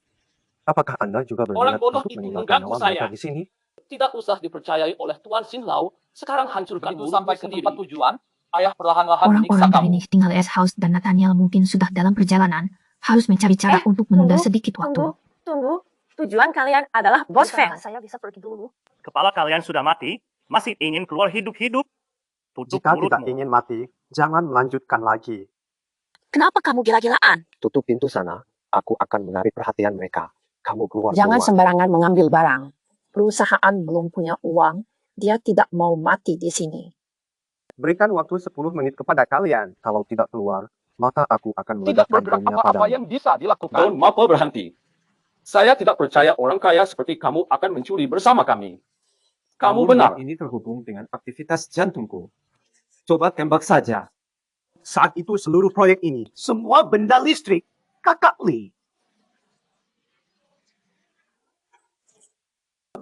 Apakah Anda juga Orang berniat bodoh untuk itu meninggalkan mengganggu nyawa mereka saya. di sini? Tidak usah dipercayai oleh Tuan Xin Lao. Sekarang hancurkan dulu sampai ke tempat tujuan. Ayah perlahan-lahan menyiksa Orang-orang dari kamu. Nightingale House dan Nathaniel mungkin sudah dalam perjalanan. Harus mencari cara untuk menunda sedikit waktu. Tunggu. Tujuan kalian adalah Bos Feng. Saya bisa pergi dulu. Kepala kalian sudah mati, masih ingin keluar hidup-hidup? Tutup Jika tidak mulutmu. ingin mati, jangan melanjutkan lagi. Kenapa kamu gila-gilaan? Tutup pintu sana. Aku akan menarik perhatian mereka. Kamu keluar Jangan semua. sembarangan mengambil barang. Perusahaan belum punya uang, dia tidak mau mati di sini. Berikan waktu 10 menit kepada kalian. Kalau tidak keluar, maka aku akan Tidak meledakkan bergerak bomnya apa-apa padamu. yang bisa dilakukan. Don Maple berhenti. Saya tidak percaya orang kaya seperti kamu akan mencuri bersama kami. Kamu benar. Ini terhubung dengan aktivitas jantungku. Coba tembak saja. Saat itu seluruh proyek ini, semua benda listrik, kakak Lee.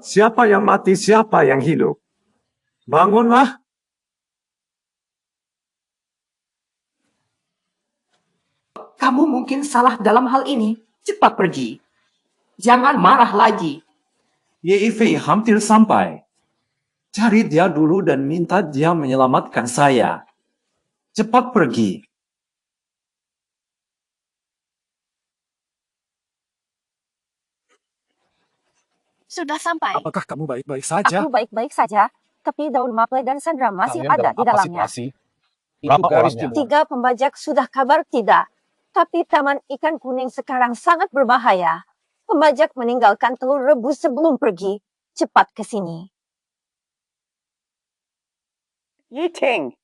Siapa yang mati, siapa yang hidup? Bangunlah. Kamu mungkin salah dalam hal ini. Cepat pergi. Jangan marah lagi. Yifei hampir sampai. Cari dia dulu dan minta dia menyelamatkan saya. Cepat pergi. Sudah sampai. Apakah kamu baik-baik saja? Aku baik-baik saja, tapi daun maple dan Sandra masih Kalian ada di dalam apa dalamnya. situasi? Berapa orangnya? 3 pembajak sudah kabar tidak. Tapi taman ikan kuning sekarang sangat berbahaya. Pembajak meninggalkan telur rebus sebelum pergi. Cepat ke sini. Yiting.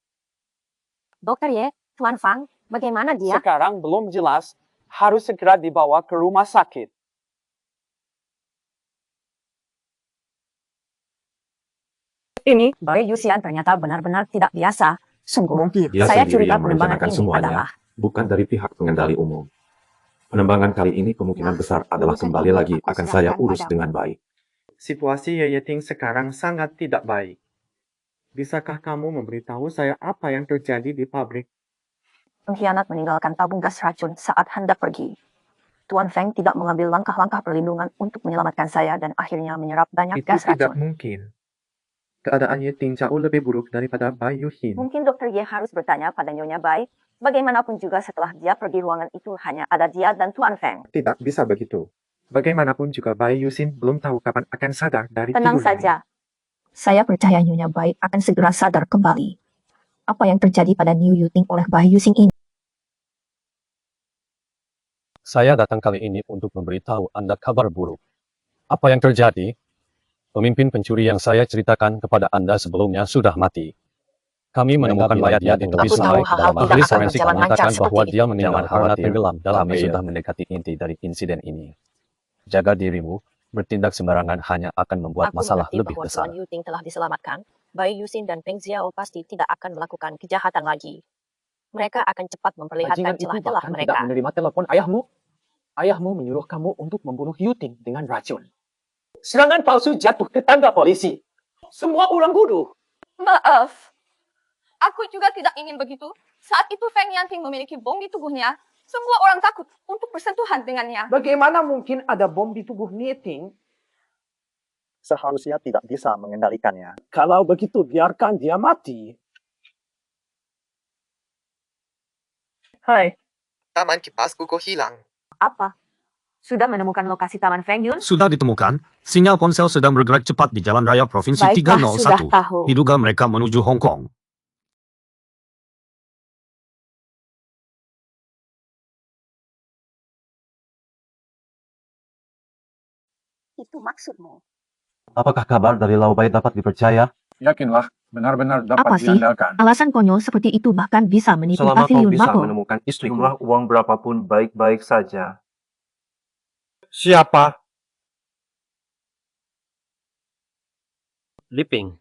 Dokter Ye, Tuan Fang, bagaimana dia? Sekarang belum jelas. Harus segera dibawa ke rumah sakit. Ini, Bayi Yusian ternyata benar-benar tidak biasa. Sungguh, Dia saya sendiri curiga yang penembangan merencanakan ini semuanya, adalah bukan dari pihak pengendali umum. Penembangan kali ini kemungkinan besar adalah kembali lagi akan saya urus dengan baik. Situasi Yeting sekarang sangat tidak baik. Bisakah kamu memberitahu saya apa yang terjadi di pabrik? pengkhianat meninggalkan tabung gas racun saat hendak pergi. Tuan Feng tidak mengambil langkah-langkah perlindungan untuk menyelamatkan saya dan akhirnya menyerap banyak Itu gas tidak racun. mungkin. Keadaan Yeting jauh lebih buruk daripada Bai Yuhin. Mungkin Dokter Ye harus bertanya pada Nyonya Bai. Bagaimanapun juga setelah dia pergi ruangan itu hanya ada dia dan Tuan Feng. Tidak bisa begitu. Bagaimanapun juga Bai Yusin belum tahu kapan akan sadar dari Tenang tidurnya. saja. Saya percaya Nyonya Bai akan segera sadar kembali. Apa yang terjadi pada Niu Yuting oleh Bai Yusing ini? Saya datang kali ini untuk memberitahu Anda kabar buruk. Apa yang terjadi? Pemimpin pencuri yang saya ceritakan kepada Anda sebelumnya sudah mati. Kami menemukan mayatnya di tepi sungai. Dalam ahli forensik mengatakan bahwa dia meninggal karena tenggelam dalam air. Kami sudah mendekati inti dari insiden ini. Jaga dirimu, bertindak sembarangan hanya akan membuat Aku masalah mengerti lebih bahwa besar. Tuan Yuting telah diselamatkan. Bai Yusin dan Peng Xiao pasti tidak akan melakukan kejahatan lagi. Mereka akan cepat memperlihatkan Bajingan itu celah-celah bahkan mereka. tidak menerima telepon ayahmu. Ayahmu menyuruh kamu untuk membunuh Yuting dengan racun. Serangan palsu jatuh ke tangga polisi. Semua orang bodoh. Maaf. Aku juga tidak ingin begitu. Saat itu Feng Yanting memiliki bom di tubuhnya. Semua orang takut untuk bersentuhan dengannya. Bagaimana mungkin ada bom di tubuh Yeting? Seharusnya tidak bisa mengendalikannya. Kalau begitu, biarkan dia mati. Hai, Taman kipas Gugo hilang. apa? Sudah menemukan lokasi Taman Feng Yun? Sudah ditemukan, sinyal ponsel sedang bergerak cepat di Jalan Raya Provinsi Baiklah, sudah 301. tahu. Diduga mereka menuju Hong Kong. Itu maksudmu. Apakah kabar dari Lau Bai dapat dipercaya? Yakinlah, benar-benar dapat Apa sih? diandalkan. Alasan konyol seperti itu bahkan bisa menipu Selama kau pavilion bisa Maple. menemukan jumlah uang berapapun baik-baik saja. Siapa? Liping,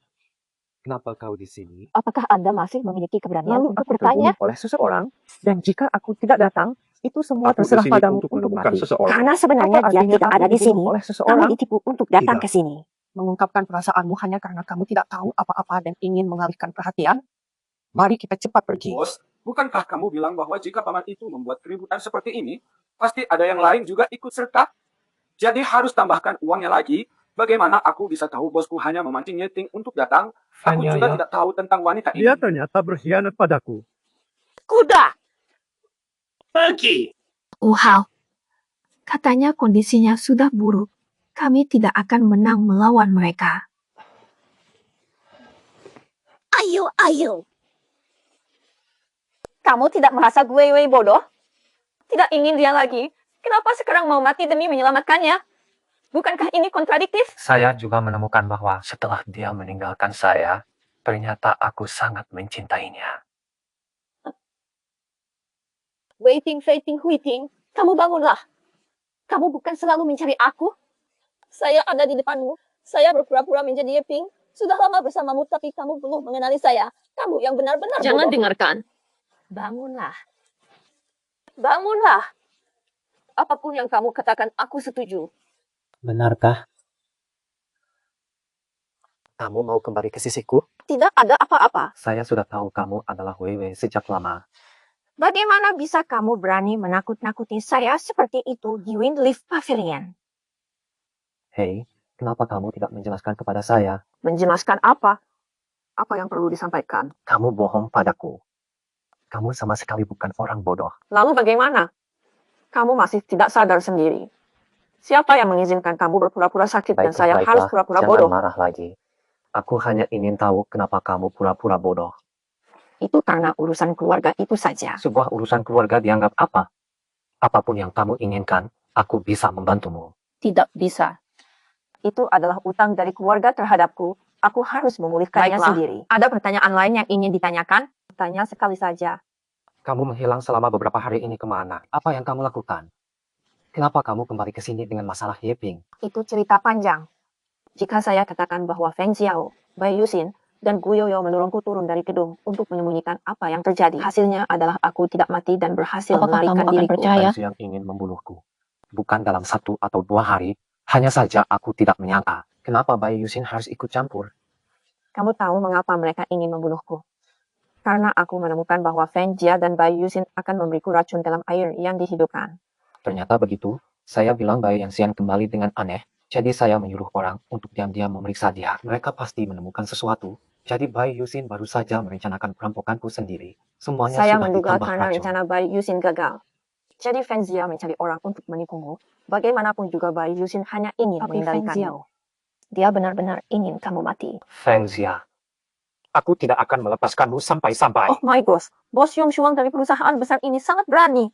kenapa kau di sini? Apakah Anda masih memiliki keberanian Lalu untuk aku bertanya? terbunuh oleh seseorang, dan jika aku tidak datang, itu semua Aku terserah di sini padamu untuk untuk menemukan mati. seseorang. Karena sebenarnya Apa dia artinya tidak aku ada di dibunuh sini. oleh Kamu seseorang? ditipu untuk datang Tidak. ke sini. Mengungkapkan perasaanmu hanya karena kamu tidak tahu apa-apa dan ingin mengalihkan perhatian? Mari kita cepat pergi. Bos, bukankah kamu bilang bahwa jika paman itu membuat keributan seperti ini, pasti ada yang lain juga ikut serta? Jadi harus tambahkan uangnya lagi. Bagaimana aku bisa tahu bosku hanya memancing Yeting untuk datang? Aku Hanya juga ya. tidak tahu tentang wanita ini. Dia ternyata berkhianat padaku. Kuda! Pergi! Wow. Katanya kondisinya sudah buruk. Kami tidak akan menang melawan mereka. Ayo, ayo. Kamu tidak merasa Wei Wei bodoh? Tidak ingin dia lagi. Kenapa sekarang mau mati demi menyelamatkannya? Bukankah ini kontradiktif? Saya juga menemukan bahwa setelah dia meninggalkan saya, ternyata aku sangat mencintainya. Waiting, waiting. Kamu bangunlah. Kamu bukan selalu mencari aku? Saya ada di depanmu. Saya berpura-pura menjadi Yeping. Sudah lama bersamamu, tapi kamu belum mengenali saya. Kamu yang benar-benar Jangan bodoh. dengarkan. Bangunlah. Bangunlah. Apapun yang kamu katakan, aku setuju. Benarkah? Kamu mau kembali ke sisiku? Tidak ada apa-apa. Saya sudah tahu kamu adalah Weiwei sejak lama. Bagaimana bisa kamu berani menakut-nakuti saya seperti itu di Windleaf Pavilion? Hei, kenapa kamu tidak menjelaskan kepada saya? Menjelaskan apa? Apa yang perlu disampaikan? Kamu bohong padaku. Kamu sama sekali bukan orang bodoh. Lalu bagaimana? Kamu masih tidak sadar sendiri. Siapa yang mengizinkan kamu berpura-pura sakit dan saya harus pura-pura jangan bodoh? marah lagi. Aku hanya ingin tahu kenapa kamu pura-pura bodoh. Itu karena urusan keluarga itu saja. Sebuah urusan keluarga dianggap apa? Apapun yang kamu inginkan, aku bisa membantumu. Tidak bisa. Itu adalah utang dari keluarga terhadapku. Aku harus memulihkannya Baiklah. sendiri. Ada pertanyaan lain yang ingin ditanyakan? Tanya sekali saja. Kamu menghilang selama beberapa hari ini kemana? Apa yang kamu lakukan? Kenapa kamu kembali ke sini dengan masalah Yeping? Itu cerita panjang. Jika saya katakan bahwa Feng Xiao, Bai Yuxin, dan Gu Yoyo mendorongku turun dari gedung untuk menyembunyikan apa yang terjadi, hasilnya adalah aku tidak mati dan berhasil Apakah melarikan kamu akan diriku. percaya? Feng Xiao ingin membunuhku. Bukan dalam 1 atau 2 hari. Hanya saja aku tidak menyangka. Kenapa Bai Yuxin harus ikut campur? Kamu tahu mengapa mereka ingin membunuhku? Karena aku menemukan bahwa Feng Jia dan Bai Yuxin akan memberiku racun dalam air yang dihidupkan. Ternyata begitu. Saya bilang Bai Yuxin kembali dengan aneh. Jadi saya menyuruh orang untuk diam-diam memeriksa dia. Mereka pasti menemukan sesuatu. Jadi Bai Yuxin baru saja merencanakan perampokanku sendiri. Semuanya Saya sudah menduga ditambah karena racun. rencana Bai Yuxin gagal. Jadi Feng Jia mencari orang untuk menipumu. Bagaimanapun juga Bai Yuxin hanya ingin mengendalikanmu. Dia benar-benar ingin kamu mati. Feng Jia, aku tidak akan melepaskanmu sampai-sampai. Oh my gosh, Bos Yong Shuang dari perusahaan besar ini sangat berani.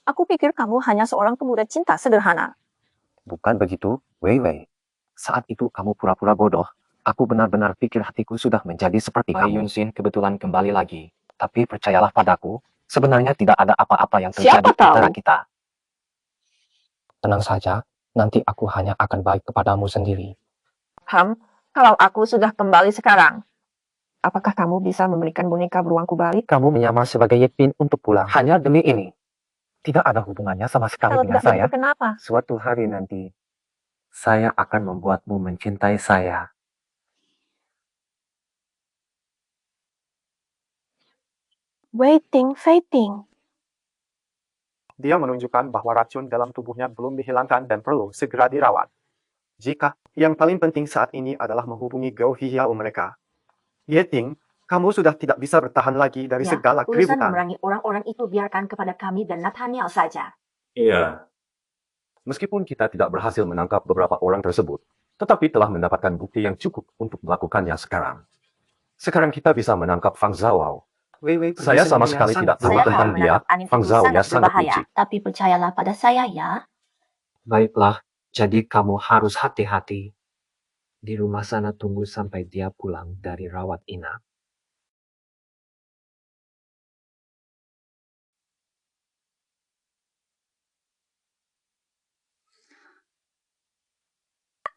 Aku pikir kamu hanya seorang pemuda cinta sederhana. Bukan begitu, Weiwei. Saat itu kamu pura-pura bodoh. Aku benar-benar pikir hatiku sudah menjadi seperti Bai kamu. Yuxin kebetulan kembali lagi. Tapi percayalah padaku, sebenarnya tidak ada apa-apa yang terjadi Siapa tahu? antara kita. Tenang saja, nanti aku hanya akan baik kepadamu sendiri. Kalau aku sudah kembali sekarang, apakah kamu bisa memberikan boneka beruangku balik? Kamu menyamar sebagai Yepin untuk pulang hanya demi ini. Tidak ada hubungannya sama sekali Kalau dengan tidak saya. begitu, kenapa? Suatu hari nanti, saya akan membuatmu mencintai saya. Waiting. Dia menunjukkan bahwa racun dalam tubuhnya belum dihilangkan dan perlu segera dirawat. Jika yang paling penting saat ini adalah menghubungi Gou Hiao mereka. Yeting, kamu sudah tidak bisa bertahan lagi dari segala urusan keributan. memerangi orang-orang itu biarkan kepada kami dan Nathaniel saja. Iya. Meskipun kita tidak berhasil menangkap beberapa orang tersebut, tetapi telah mendapatkan bukti yang cukup untuk melakukannya sekarang. Sekarang kita bisa menangkap Fang Zawao. Saya sama sekali tidak tahu Saya tentang tahu dia. menangkap Anif Fang itu Zhao sangat sangat berbahaya. licik. Tapi percayalah pada saya ya. Baiklah, jadi kamu harus hati-hati. Di rumah sana tunggu sampai dia pulang dari rawat inap.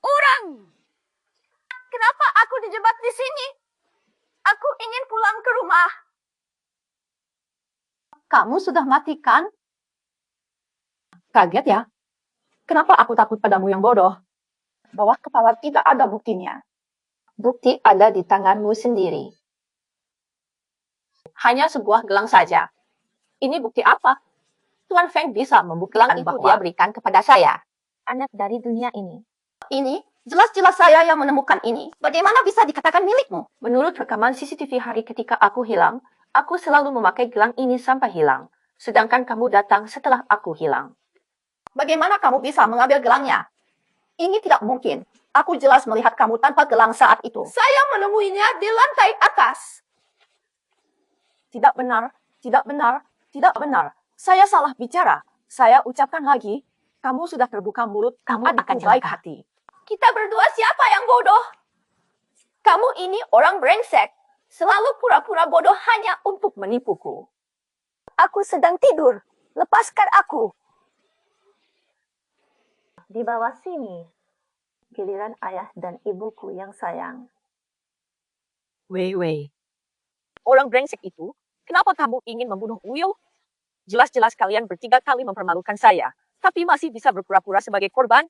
Orang! Kenapa aku dijebak di sini? Aku ingin pulang ke rumah. Kamu sudah mati kan? Kaget ya? Kenapa aku takut padamu yang bodoh? Bawah kepala tidak ada buktinya. Bukti ada di tanganmu sendiri. Hanya sebuah gelang saja. Ini bukti apa? Tuan Feng bisa membuktikan Gelang itu bahwa dia berikan kepada saya. anak dari dunia ini. Ini jelas-jelas saya yang menemukan ini. Bagaimana bisa dikatakan milikmu? Menurut rekaman CCTV hari ketika aku hilang, aku selalu memakai gelang ini sampai hilang. Sedangkan kamu datang setelah aku hilang. Bagaimana kamu bisa mengambil gelangnya? Ini tidak mungkin. Aku jelas melihat kamu tanpa gelang saat itu. Saya menemuinya di lantai atas. Tidak benar, tidak benar, tidak benar. Saya salah bicara. Saya ucapkan lagi. Kamu sudah terbuka mulut, kamu Adikku akan baik hati. Kita berdua siapa yang bodoh? Kamu ini orang brengsek. Selalu pura-pura bodoh hanya untuk menipuku. Aku sedang tidur. Lepaskan aku. Di bawah sini, giliran ayah dan ibuku yang sayang. Wei Wei. Orang brengsek itu, kenapa kamu ingin membunuh Uyo? Jelas-jelas kalian bertiga kali mempermalukan saya, tapi masih bisa berpura-pura sebagai korban.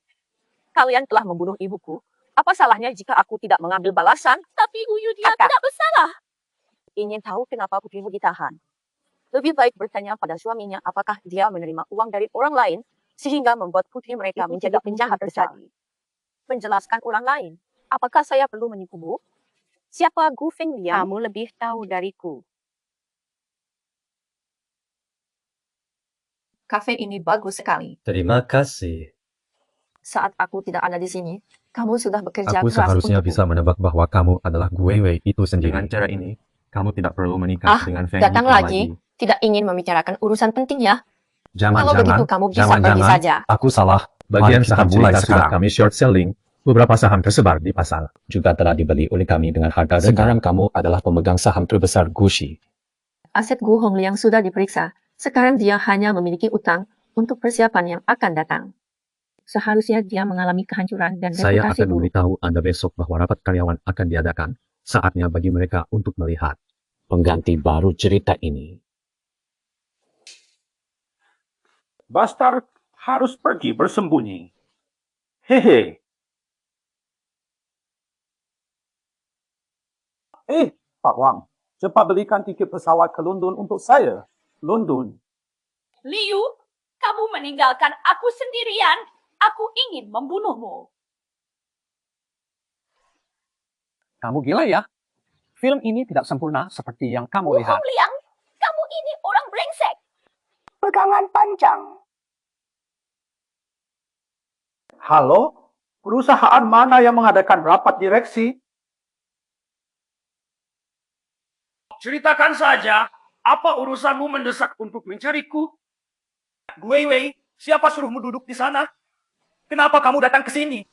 Kalian telah membunuh ibuku. Apa salahnya jika aku tidak mengambil balasan? Tapi Uyu dia tidak bersalah. Ingin tahu kenapa putrimu ditahan? Lebih baik bertanya pada suaminya apakah dia menerima uang dari orang lain sehingga membuat putri mereka menjadi penjahat besar. Menjelaskan orang lain, apakah saya perlu menipumu? Siapa Gu Fengliang? Kamu lebih tahu dariku. Kafe ini bagus sekali. Terima kasih. Saat aku tidak ada di sini, kamu sudah bekerja Aku keras seharusnya untukku. bisa menebak bahwa kamu adalah Gue Wei itu sendiri. Dengan cara ini, kamu tidak perlu menikah dengan Feng Datang Yifeng lagi. Tidak ingin membicarakan urusan penting ya? Kalau begitu kamu bisa pergi saja. Aku salah. Bagian Mari kita saham mulai cerita sudah sekarang. kami short selling. Beberapa saham tersebar di pasar. Juga telah dibeli oleh kami dengan harga rendah. Sekarang kamu adalah pemegang saham terbesar Gushi. Aset Gu Hongliang sudah diperiksa. Sekarang dia hanya memiliki utang untuk persiapan yang akan datang. Seharusnya dia mengalami kehancuran dan Saya reputasi akan buruk. memberitahu Anda besok bahwa rapat karyawan akan diadakan. Saatnya bagi mereka untuk melihat pengganti baru cerita ini. Bastard harus pergi bersembunyi. Hehe. Pak Wang, cepat belikan tiket pesawat ke London untuk saya. London. Liu, kamu meninggalkan aku sendirian. Aku ingin membunuhmu. Kamu gila ya? Film ini tidak sempurna seperti yang kamu lihat. Liang, kamu ini orang brengsek. Pegangan panjang. Halo? Perusahaan mana yang mengadakan rapat direksi? Ceritakan saja, apa urusanmu mendesak untuk mencariku? Wei Wei, siapa suruhmu duduk di sana? Kenapa kamu datang ke sini?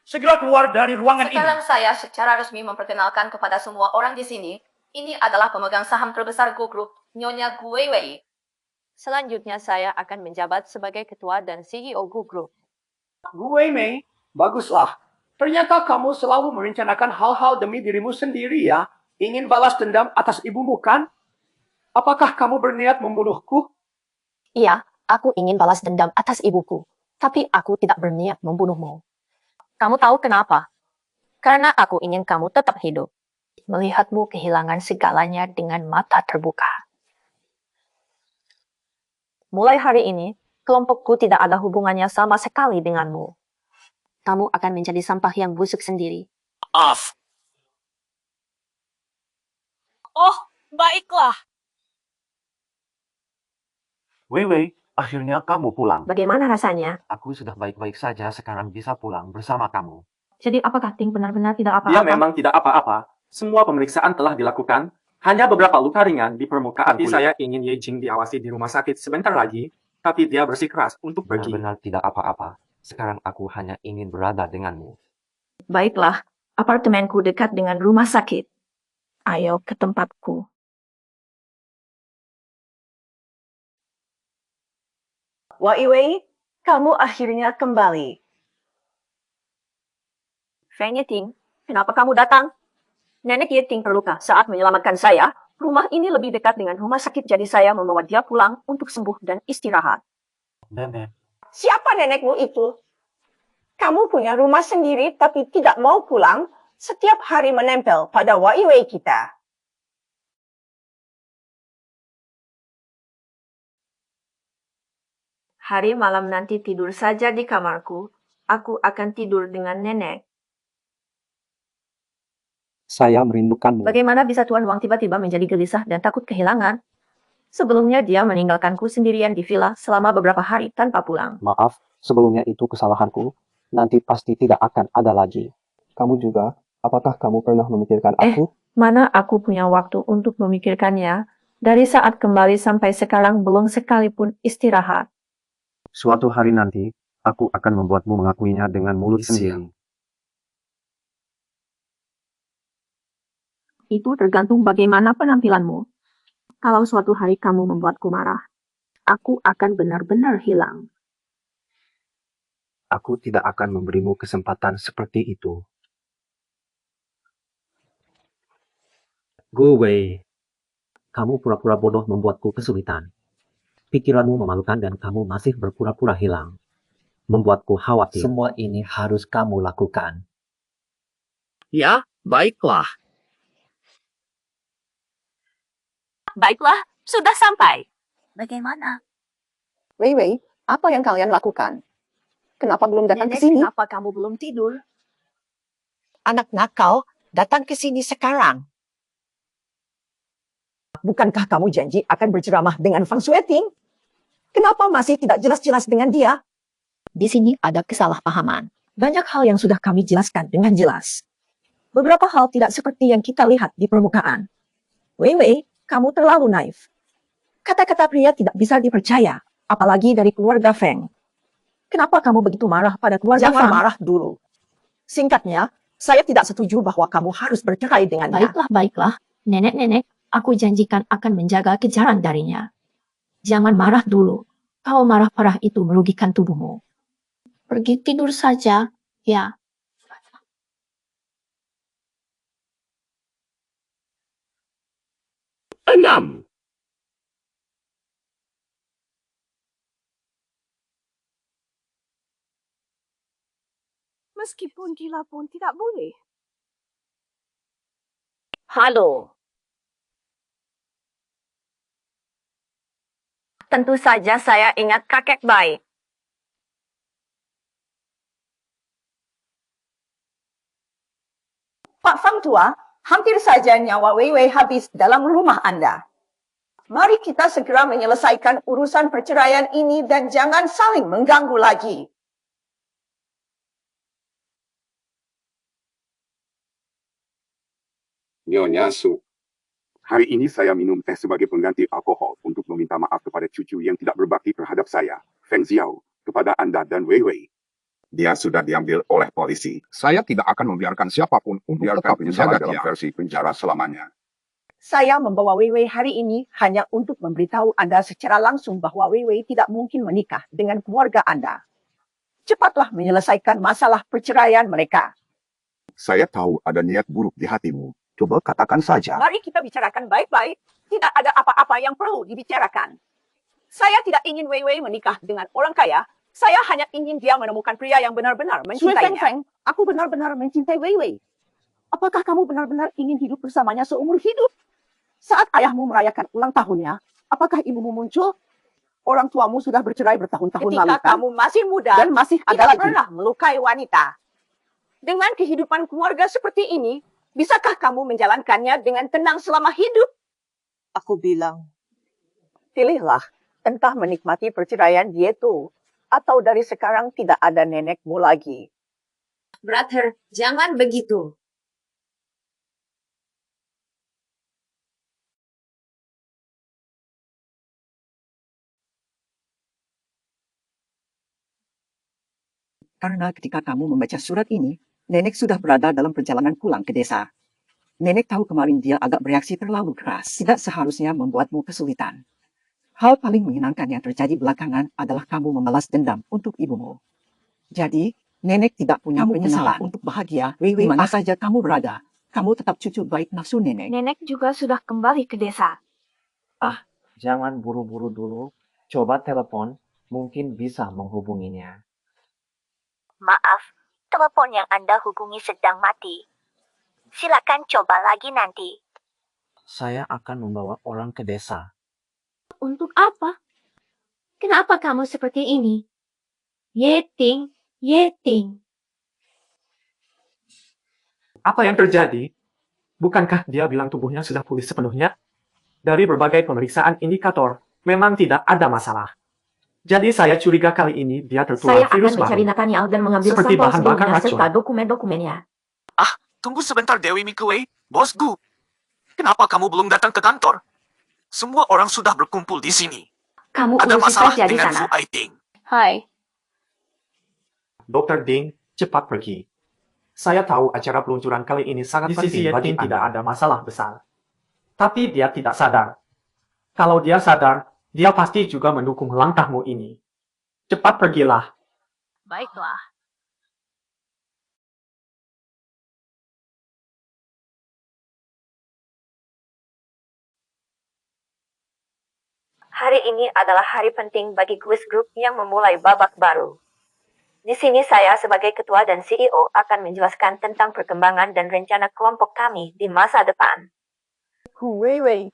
Segera keluar dari ruangan ini. Sekarang saya secara resmi memperkenalkan kepada semua orang di sini, ini adalah pemegang saham terbesar Gu Group, Nyonya Gu Weiwei. Selanjutnya saya akan menjabat sebagai ketua dan CEO Gu Group. Gu Weimei, baguslah. Ternyata kamu selalu merencanakan hal-hal demi dirimu sendiri ya. Ingin balas dendam atas ibumu kan? Apakah kamu berniat membunuhku? Iya, aku ingin balas dendam atas ibuku. Tapi aku tidak berniat membunuhmu. Kamu tahu kenapa? Karena aku ingin kamu tetap hidup. Melihatmu kehilangan segalanya dengan mata terbuka. Mulai hari ini, kelompokku tidak ada hubungannya sama sekali denganmu. Kamu akan menjadi sampah yang busuk sendiri. Off. Oh, baiklah. Wei Wei, akhirnya kamu pulang. Bagaimana rasanya? Aku sudah baik-baik saja sekarang bisa pulang bersama kamu. Jadi apakah Ting benar-benar tidak Dia apa-apa? memang tidak apa-apa. Semua pemeriksaan telah dilakukan. Hanya beberapa luka ringan di permukaan kulit. Saya ingin Ye Jing diawasi di rumah sakit sebentar lagi. Tapi dia bersikeras untuk pergi. Benar-benar tidak apa-apa. Sekarang aku hanya ingin berada denganmu. Baiklah, apartemenku dekat dengan rumah sakit. Ayo ke tempatku. Wei Wei, kamu akhirnya kembali. Feng Yeting, kenapa kamu datang? Nenek Yeting terluka saat menyelamatkan saya. Rumah ini lebih dekat dengan rumah sakit, jadi saya membawa dia pulang untuk sembuh dan istirahat. Nenek. Siapa nenekmu itu? Kamu punya rumah sendiri tapi tidak mau pulang, setiap hari menempel pada Wei Wei kita. Hari malam nanti tidur saja di kamarku. Aku akan tidur dengan nenek. Saya merindukanmu. Bagaimana bisa Tuan Wang tiba-tiba menjadi gelisah dan takut kehilangan? Sebelumnya dia meninggalkanku sendirian di villa selama beberapa hari tanpa pulang. Maaf, sebelumnya itu kesalahanku. Nanti pasti tidak akan ada lagi. Kamu juga, apakah kamu pernah memikirkan aku? Mana aku punya waktu untuk memikirkannya? Dari saat kembali sampai sekarang belum sekalipun istirahat. Suatu hari nanti, Aku akan membuatmu mengakuinya dengan mulut sendiri. Itu tergantung bagaimana penampilanmu. Kalau suatu hari kamu membuatku marah, aku akan benar-benar hilang. Aku tidak akan memberimu kesempatan seperti itu. Go away. Kamu pura-pura bodoh membuatku kesulitan. Pikiranmu memalukan dan kamu masih berpura-pura hilang. Membuatku khawatir. Semua ini harus kamu lakukan. Ya, baiklah. Baiklah, sudah sampai. Bagaimana? Wei Wei, apa yang kalian lakukan? Kenapa belum datang ke Nenek, sini? kenapa kamu belum tidur? Anak nakal, datang ke sini sekarang. Bukankah kamu janji akan berceramah dengan Fang Shueting? Kenapa masih tidak jelas-jelas dengan dia? Di sini ada kesalahpahaman. Banyak hal yang sudah kami jelaskan dengan jelas. Beberapa hal tidak seperti yang kita lihat di permukaan. Wei Wei, kamu terlalu naif. Kata-kata pria tidak bisa dipercaya, apalagi dari keluarga Feng. Kenapa kamu begitu marah pada keluarga Jangan Fang? marah dulu. Singkatnya, saya tidak setuju bahwa kamu harus bercerai dengannya. Baiklah. Nenek-nenek, aku janjikan akan menjaga kejaran darinya. Jangan marah dulu. Kalau marah parah itu merugikan tubuhmu. Pergi tidur saja, ya. 6. Meskipun gila pun tidak boleh. Halo. Tentu saja saya ingat kakek baik. Pak Fang tua, hampir saja nyawa Wei Wei habis dalam rumah Anda. Mari kita segera menyelesaikan urusan perceraian ini dan jangan saling mengganggu lagi. Nyonya Su, hari ini saya minum teh sebagai pengganti alkohol untuk meminta maaf kepada cucu yang tidak berbakti terhadap saya, Feng Xiao, kepada Anda dan Wei Wei. Dia sudah diambil oleh polisi. Saya tidak akan membiarkan siapapun untuk tetap menjaga dalam versi penjara selamanya. Saya membawa Wei Wei hari ini hanya untuk memberitahu Anda secara langsung bahwa Wei Wei tidak mungkin menikah dengan keluarga Anda. Cepatlah menyelesaikan masalah perceraian mereka. Saya tahu ada niat buruk di hatimu. Coba katakan saja. Mari kita bicarakan baik-baik. Tidak ada apa-apa yang perlu dibicarakan. Saya tidak ingin Wei Wei menikah dengan orang kaya. Saya hanya ingin dia menemukan pria yang benar-benar mencintainya. Feng, aku benar-benar mencintai Wei Wei. Apakah kamu benar-benar ingin hidup bersamanya seumur hidup? Saat ayahmu merayakan ulang tahunnya, apakah ibumu muncul? Orang tuamu sudah bercerai bertahun-tahun lalu, kan? Ketika kamu masih muda Dan masih ada tidak lagi. pernah melukai wanita. Dengan kehidupan keluarga seperti ini, bisakah kamu menjalankannya dengan tenang selama hidup? Aku bilang, pilihlah entah menikmati perceraian dia itu, atau dari sekarang tidak ada nenekmu lagi. Brother, jangan begitu. Karena ketika kamu membaca surat ini, nenek sudah berada dalam perjalanan pulang ke desa. Nenek tahu kemarin dia agak bereaksi terlalu keras. Tidak seharusnya membuatmu kesulitan. Hal paling menyenangkan yang terjadi belakangan adalah kamu membalas dendam untuk ibumu. Jadi, nenek tidak punya penyesalan untuk bahagia di mana saja kamu berada. Kamu tetap cucu baik nafsu nenek. Nenek juga sudah kembali ke desa. Jangan buru-buru dulu. Coba telepon, mungkin bisa menghubunginya. Maaf, telepon yang Anda hubungi sedang mati. Silakan coba lagi nanti. Saya akan membawa orang ke desa. Untuk apa? Kenapa kamu seperti ini? Yeting. Apa yang terjadi? Bukankah dia bilang tubuhnya sudah pulih sepenuhnya? Dari berbagai pemeriksaan indikator, memang tidak ada masalah. Jadi saya curiga kali ini dia tertular Saya akan virus mencari baru. Nathaniel dan mengambil Seperti sampel bahan bakar sebelumnya racun. serta dokumen-dokumennya. Tunggu sebentar Dewi Mikuei, bosku. Kenapa kamu belum datang ke kantor? Semua orang sudah berkumpul di sini. Kamu Ada urusi masalah saja di dengan sana. Fu Aiting. Hai. Dr. Ding, cepat pergi. Saya tahu acara peluncuran kali ini sangat penting bagi Anda. Tidak ada masalah besar. Tapi dia tidak sadar. Kalau dia sadar, dia pasti juga mendukung langkahmu ini. Cepat pergilah. Baiklah. Hari ini adalah hari penting bagi Quiz Group yang memulai babak baru. Di sini saya sebagai ketua dan CEO akan menjelaskan tentang perkembangan dan rencana kelompok kami di masa depan. Hu Weiwei,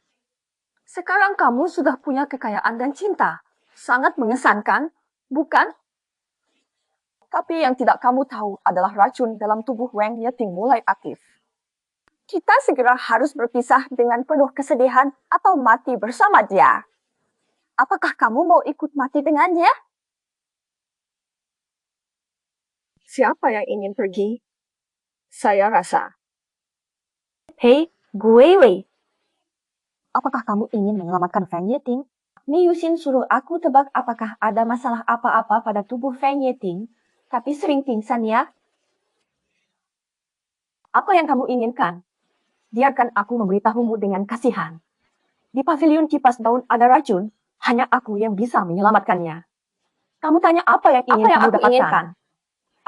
sekarang kamu sudah punya kekayaan dan cinta. Sangat mengesankan, bukan? Tapi yang tidak kamu tahu adalah racun dalam tubuh Wang Yeting mulai aktif. Kita segera harus berpisah dengan penuh kesedihan atau mati bersama dia. Apakah kamu mau ikut mati dengannya? Siapa yang ingin pergi? Saya rasa. Hei, Gue Wei. Apakah kamu ingin menyelamatkan Feng Yeting? Ni Yusin suruh aku tebak apakah ada masalah apa-apa pada tubuh Feng Yeting, tapi sering pingsan ya. Apa yang kamu inginkan? Biarkan aku memberitahumu dengan kasihan. Di pavilion kipas daun ada racun, hanya aku yang bisa menyelamatkannya. Kamu tanya apa yang ingin kamu dapatkan?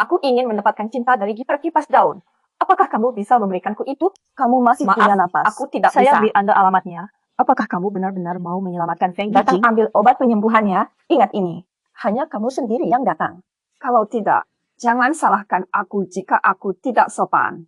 Aku ingin mendapatkan cinta dari kiper kipas daun. Apakah kamu bisa memberikanku itu? Kamu masih punya napas. Aku tidak Saya bisa. beri Anda alamatnya. Apakah kamu benar-benar mau menyelamatkan Feng Yijing? Datang ambil obat penyembuhannya. Ingat ini. Hanya kamu sendiri yang datang. Kalau tidak, jangan salahkan aku jika aku tidak sopan.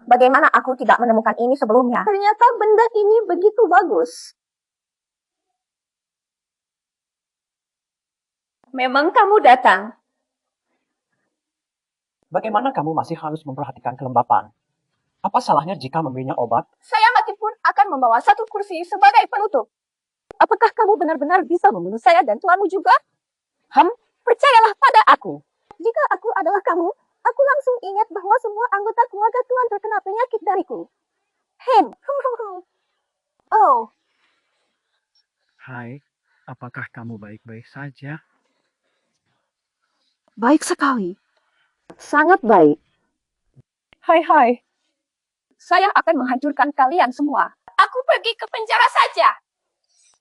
Bagaimana aku tidak menemukan ini sebelumnya? Ternyata benda ini begitu bagus. Memang kamu datang. Bagaimana kamu masih harus memperhatikan kelembapan? Apa salahnya jika memberinya obat? Saya mati pun akan membawa satu kursi sebagai penutup. Apakah kamu benar-benar bisa membunuh saya dan tuanmu juga? Percayalah pada aku. Jika aku adalah kamu, aku langsung ingat bahwa semua anggota keluarga tuan terkena penyakit dariku. Oh, Hai, apakah kamu baik-baik saja? baik sekali. Sangat baik. Hai. Saya akan menghancurkan kalian semua. Aku pergi ke penjara saja.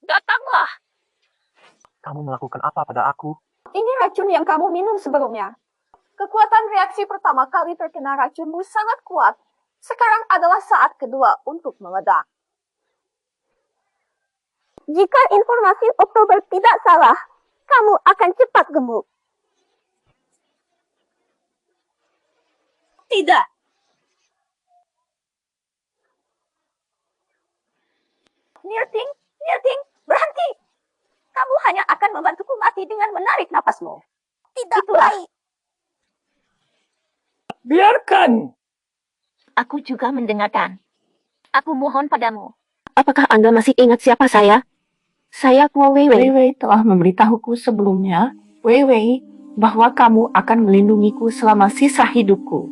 Datanglah. Kamu melakukan apa pada aku? Ini racun yang kamu minum sebelumnya. Kekuatan reaksi pertama kali terkena racunmu sangat kuat. Sekarang adalah saat kedua untuk meledak. Jika informasi Oktober tidak salah, kamu akan cepat gemuk. Tidak. Nirting, berhenti. Kamu hanya akan membantuku mati dengan menarik napasmu. Tidak baik. Biarkan. Aku juga mendengarkan. Aku mohon padamu. Apakah Anda masih ingat siapa saya? Saya Kuo Weiwei. Weiwei telah memberitahuku sebelumnya, Weiwei, bahwa kamu akan melindungiku selama sisa hidupku.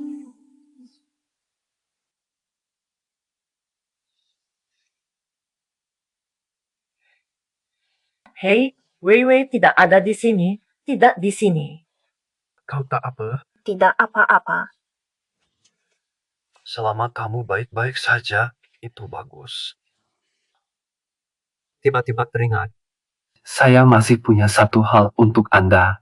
Hei, Weiwei tidak ada di sini, tidak di sini. Kau tak apa? Tidak apa-apa. Selama kamu baik-baik saja, itu bagus. Tiba-tiba teringat. Saya masih punya satu hal untuk Anda.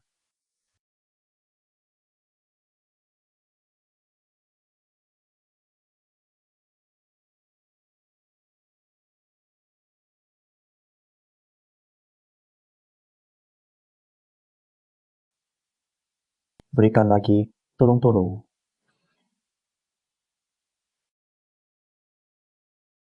Berikan lagi, tolong.